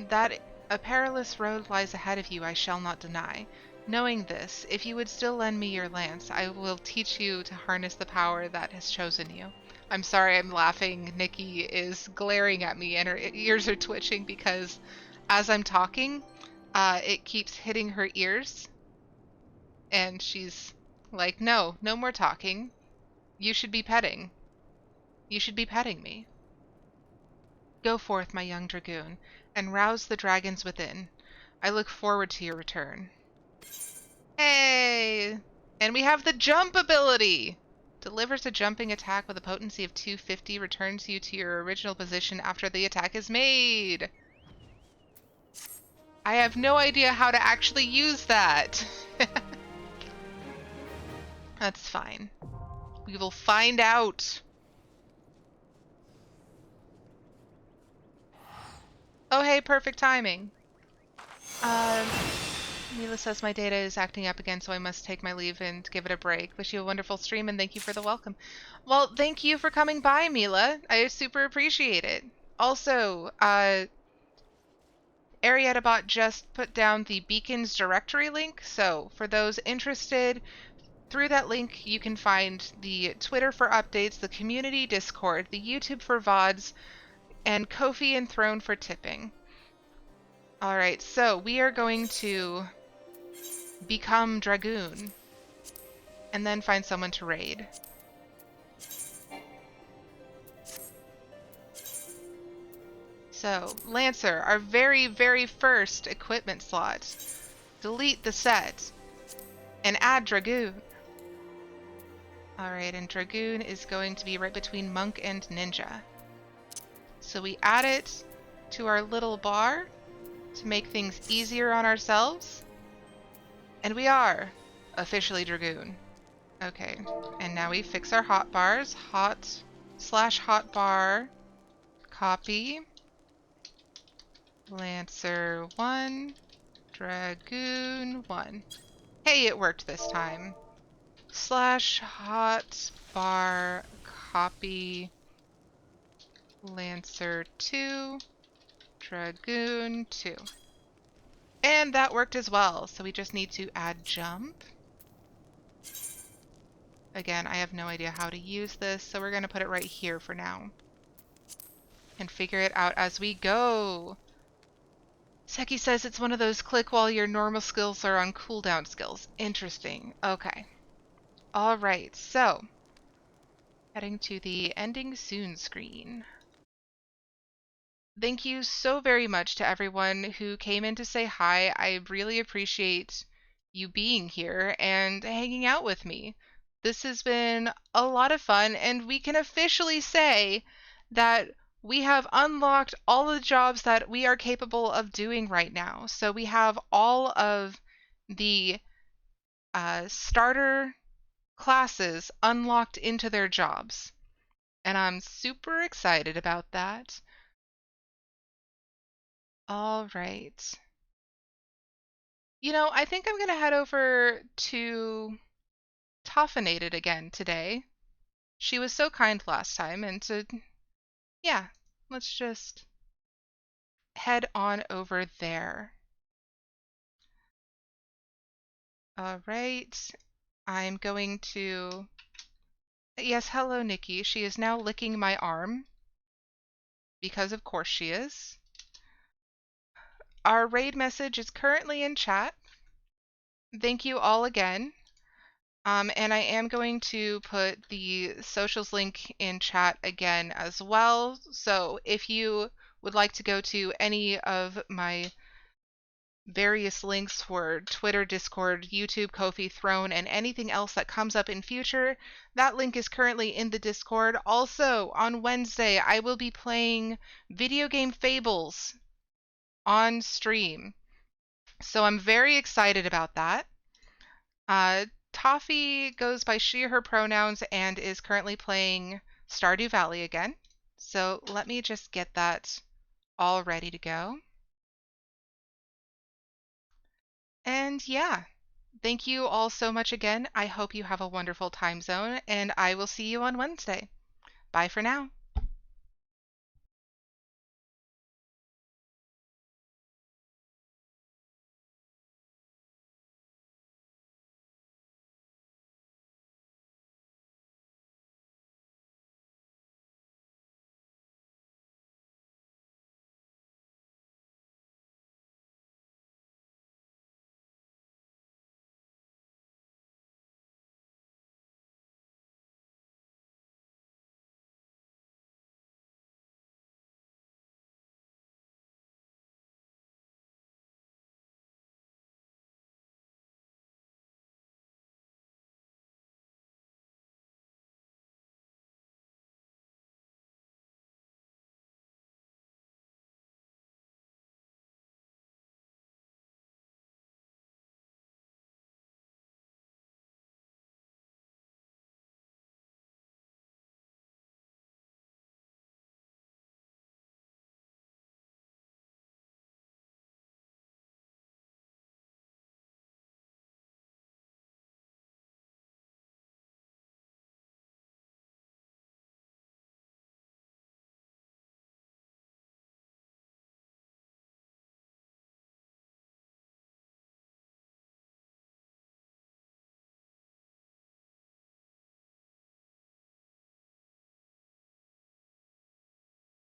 That a perilous road lies ahead of you I shall not deny. Knowing this, if you would still lend me your lance, I will teach you to harness the power that has chosen you. I'm sorry I'm laughing. Nikki is glaring at me and her ears are twitching because as I'm talking, it keeps hitting her ears. And she's like, no more talking. You should be petting. You should be petting me. Go forth, my young dragoon, and rouse the dragons within. I look forward to your return. Hey! And we have the jump ability! Delivers a jumping attack with a potency of 250, returns you to your original position after the attack is made. I have no idea how to actually use that. That's fine. We will find out. Oh, hey, perfect timing. Mila says my data is acting up again, so I must take my leave and give it a break. Wish you a wonderful stream and thank you for the welcome. Well, thank you for coming by, Mila. I super appreciate it. Also, Aerietta bot just put down the Beacons directory link, so for those interested, through that link you can find the Twitter for updates, the community Discord, the YouTube for VODs, and Ko-fi and Throne for tipping. Alright, so we are going to become Dragoon and then find someone to raid. So, Lancer, our very, very first equipment slot. Delete the set and add Dragoon. Alright, and Dragoon is going to be right between Monk and Ninja. So we add it to our little bar to make things easier on ourselves. And we are officially Dragoon. Okay, and now we fix our hotbars. Hot/hotbar, copy, Lancer 1, Dragoon 1. Hey, it worked this time. /hotbar, copy, Lancer 2, Dragoon 2. And that worked as well, so we just need to add jump. Again, I have no idea how to use this, so we're going to put it right here for now. And figure it out as we go. Seki says it's one of those click while your normal skills are on cooldown skills. Interesting. Okay. Alright, so heading to the ending soon screen. Thank you so very much to everyone who came in to say hi. I really appreciate you being here and hanging out with me. This has been a lot of fun, and we can officially say that we have unlocked all the jobs that we are capable of doing right now. So we have all of the starter classes unlocked into their jobs. And I'm super excited about that. All right. You know, I think I'm going to head over to Toffinated again today. She was so kind last time, and yeah, let's just head on over there. All right. I'm going to... Yes, hello, Nikki. She is now licking my arm. Because of course she is. Our raid message is currently in chat. Thank you all again. And I am going to put the socials link in chat again as well. So if you would like to go to any of my various links for Twitter, Discord, YouTube, Ko-fi, Throne, and anything else that comes up in future, that link is currently in the Discord. Also, on Wednesday, I will be playing Video Game Fables on stream. So I'm very excited about that. Toffee goes by she, her pronouns, and is currently playing Stardew Valley again. So let me just get that all ready to go. And yeah, thank you all so much again. I hope you have a wonderful time zone, and I will see you on Wednesday. Bye for now.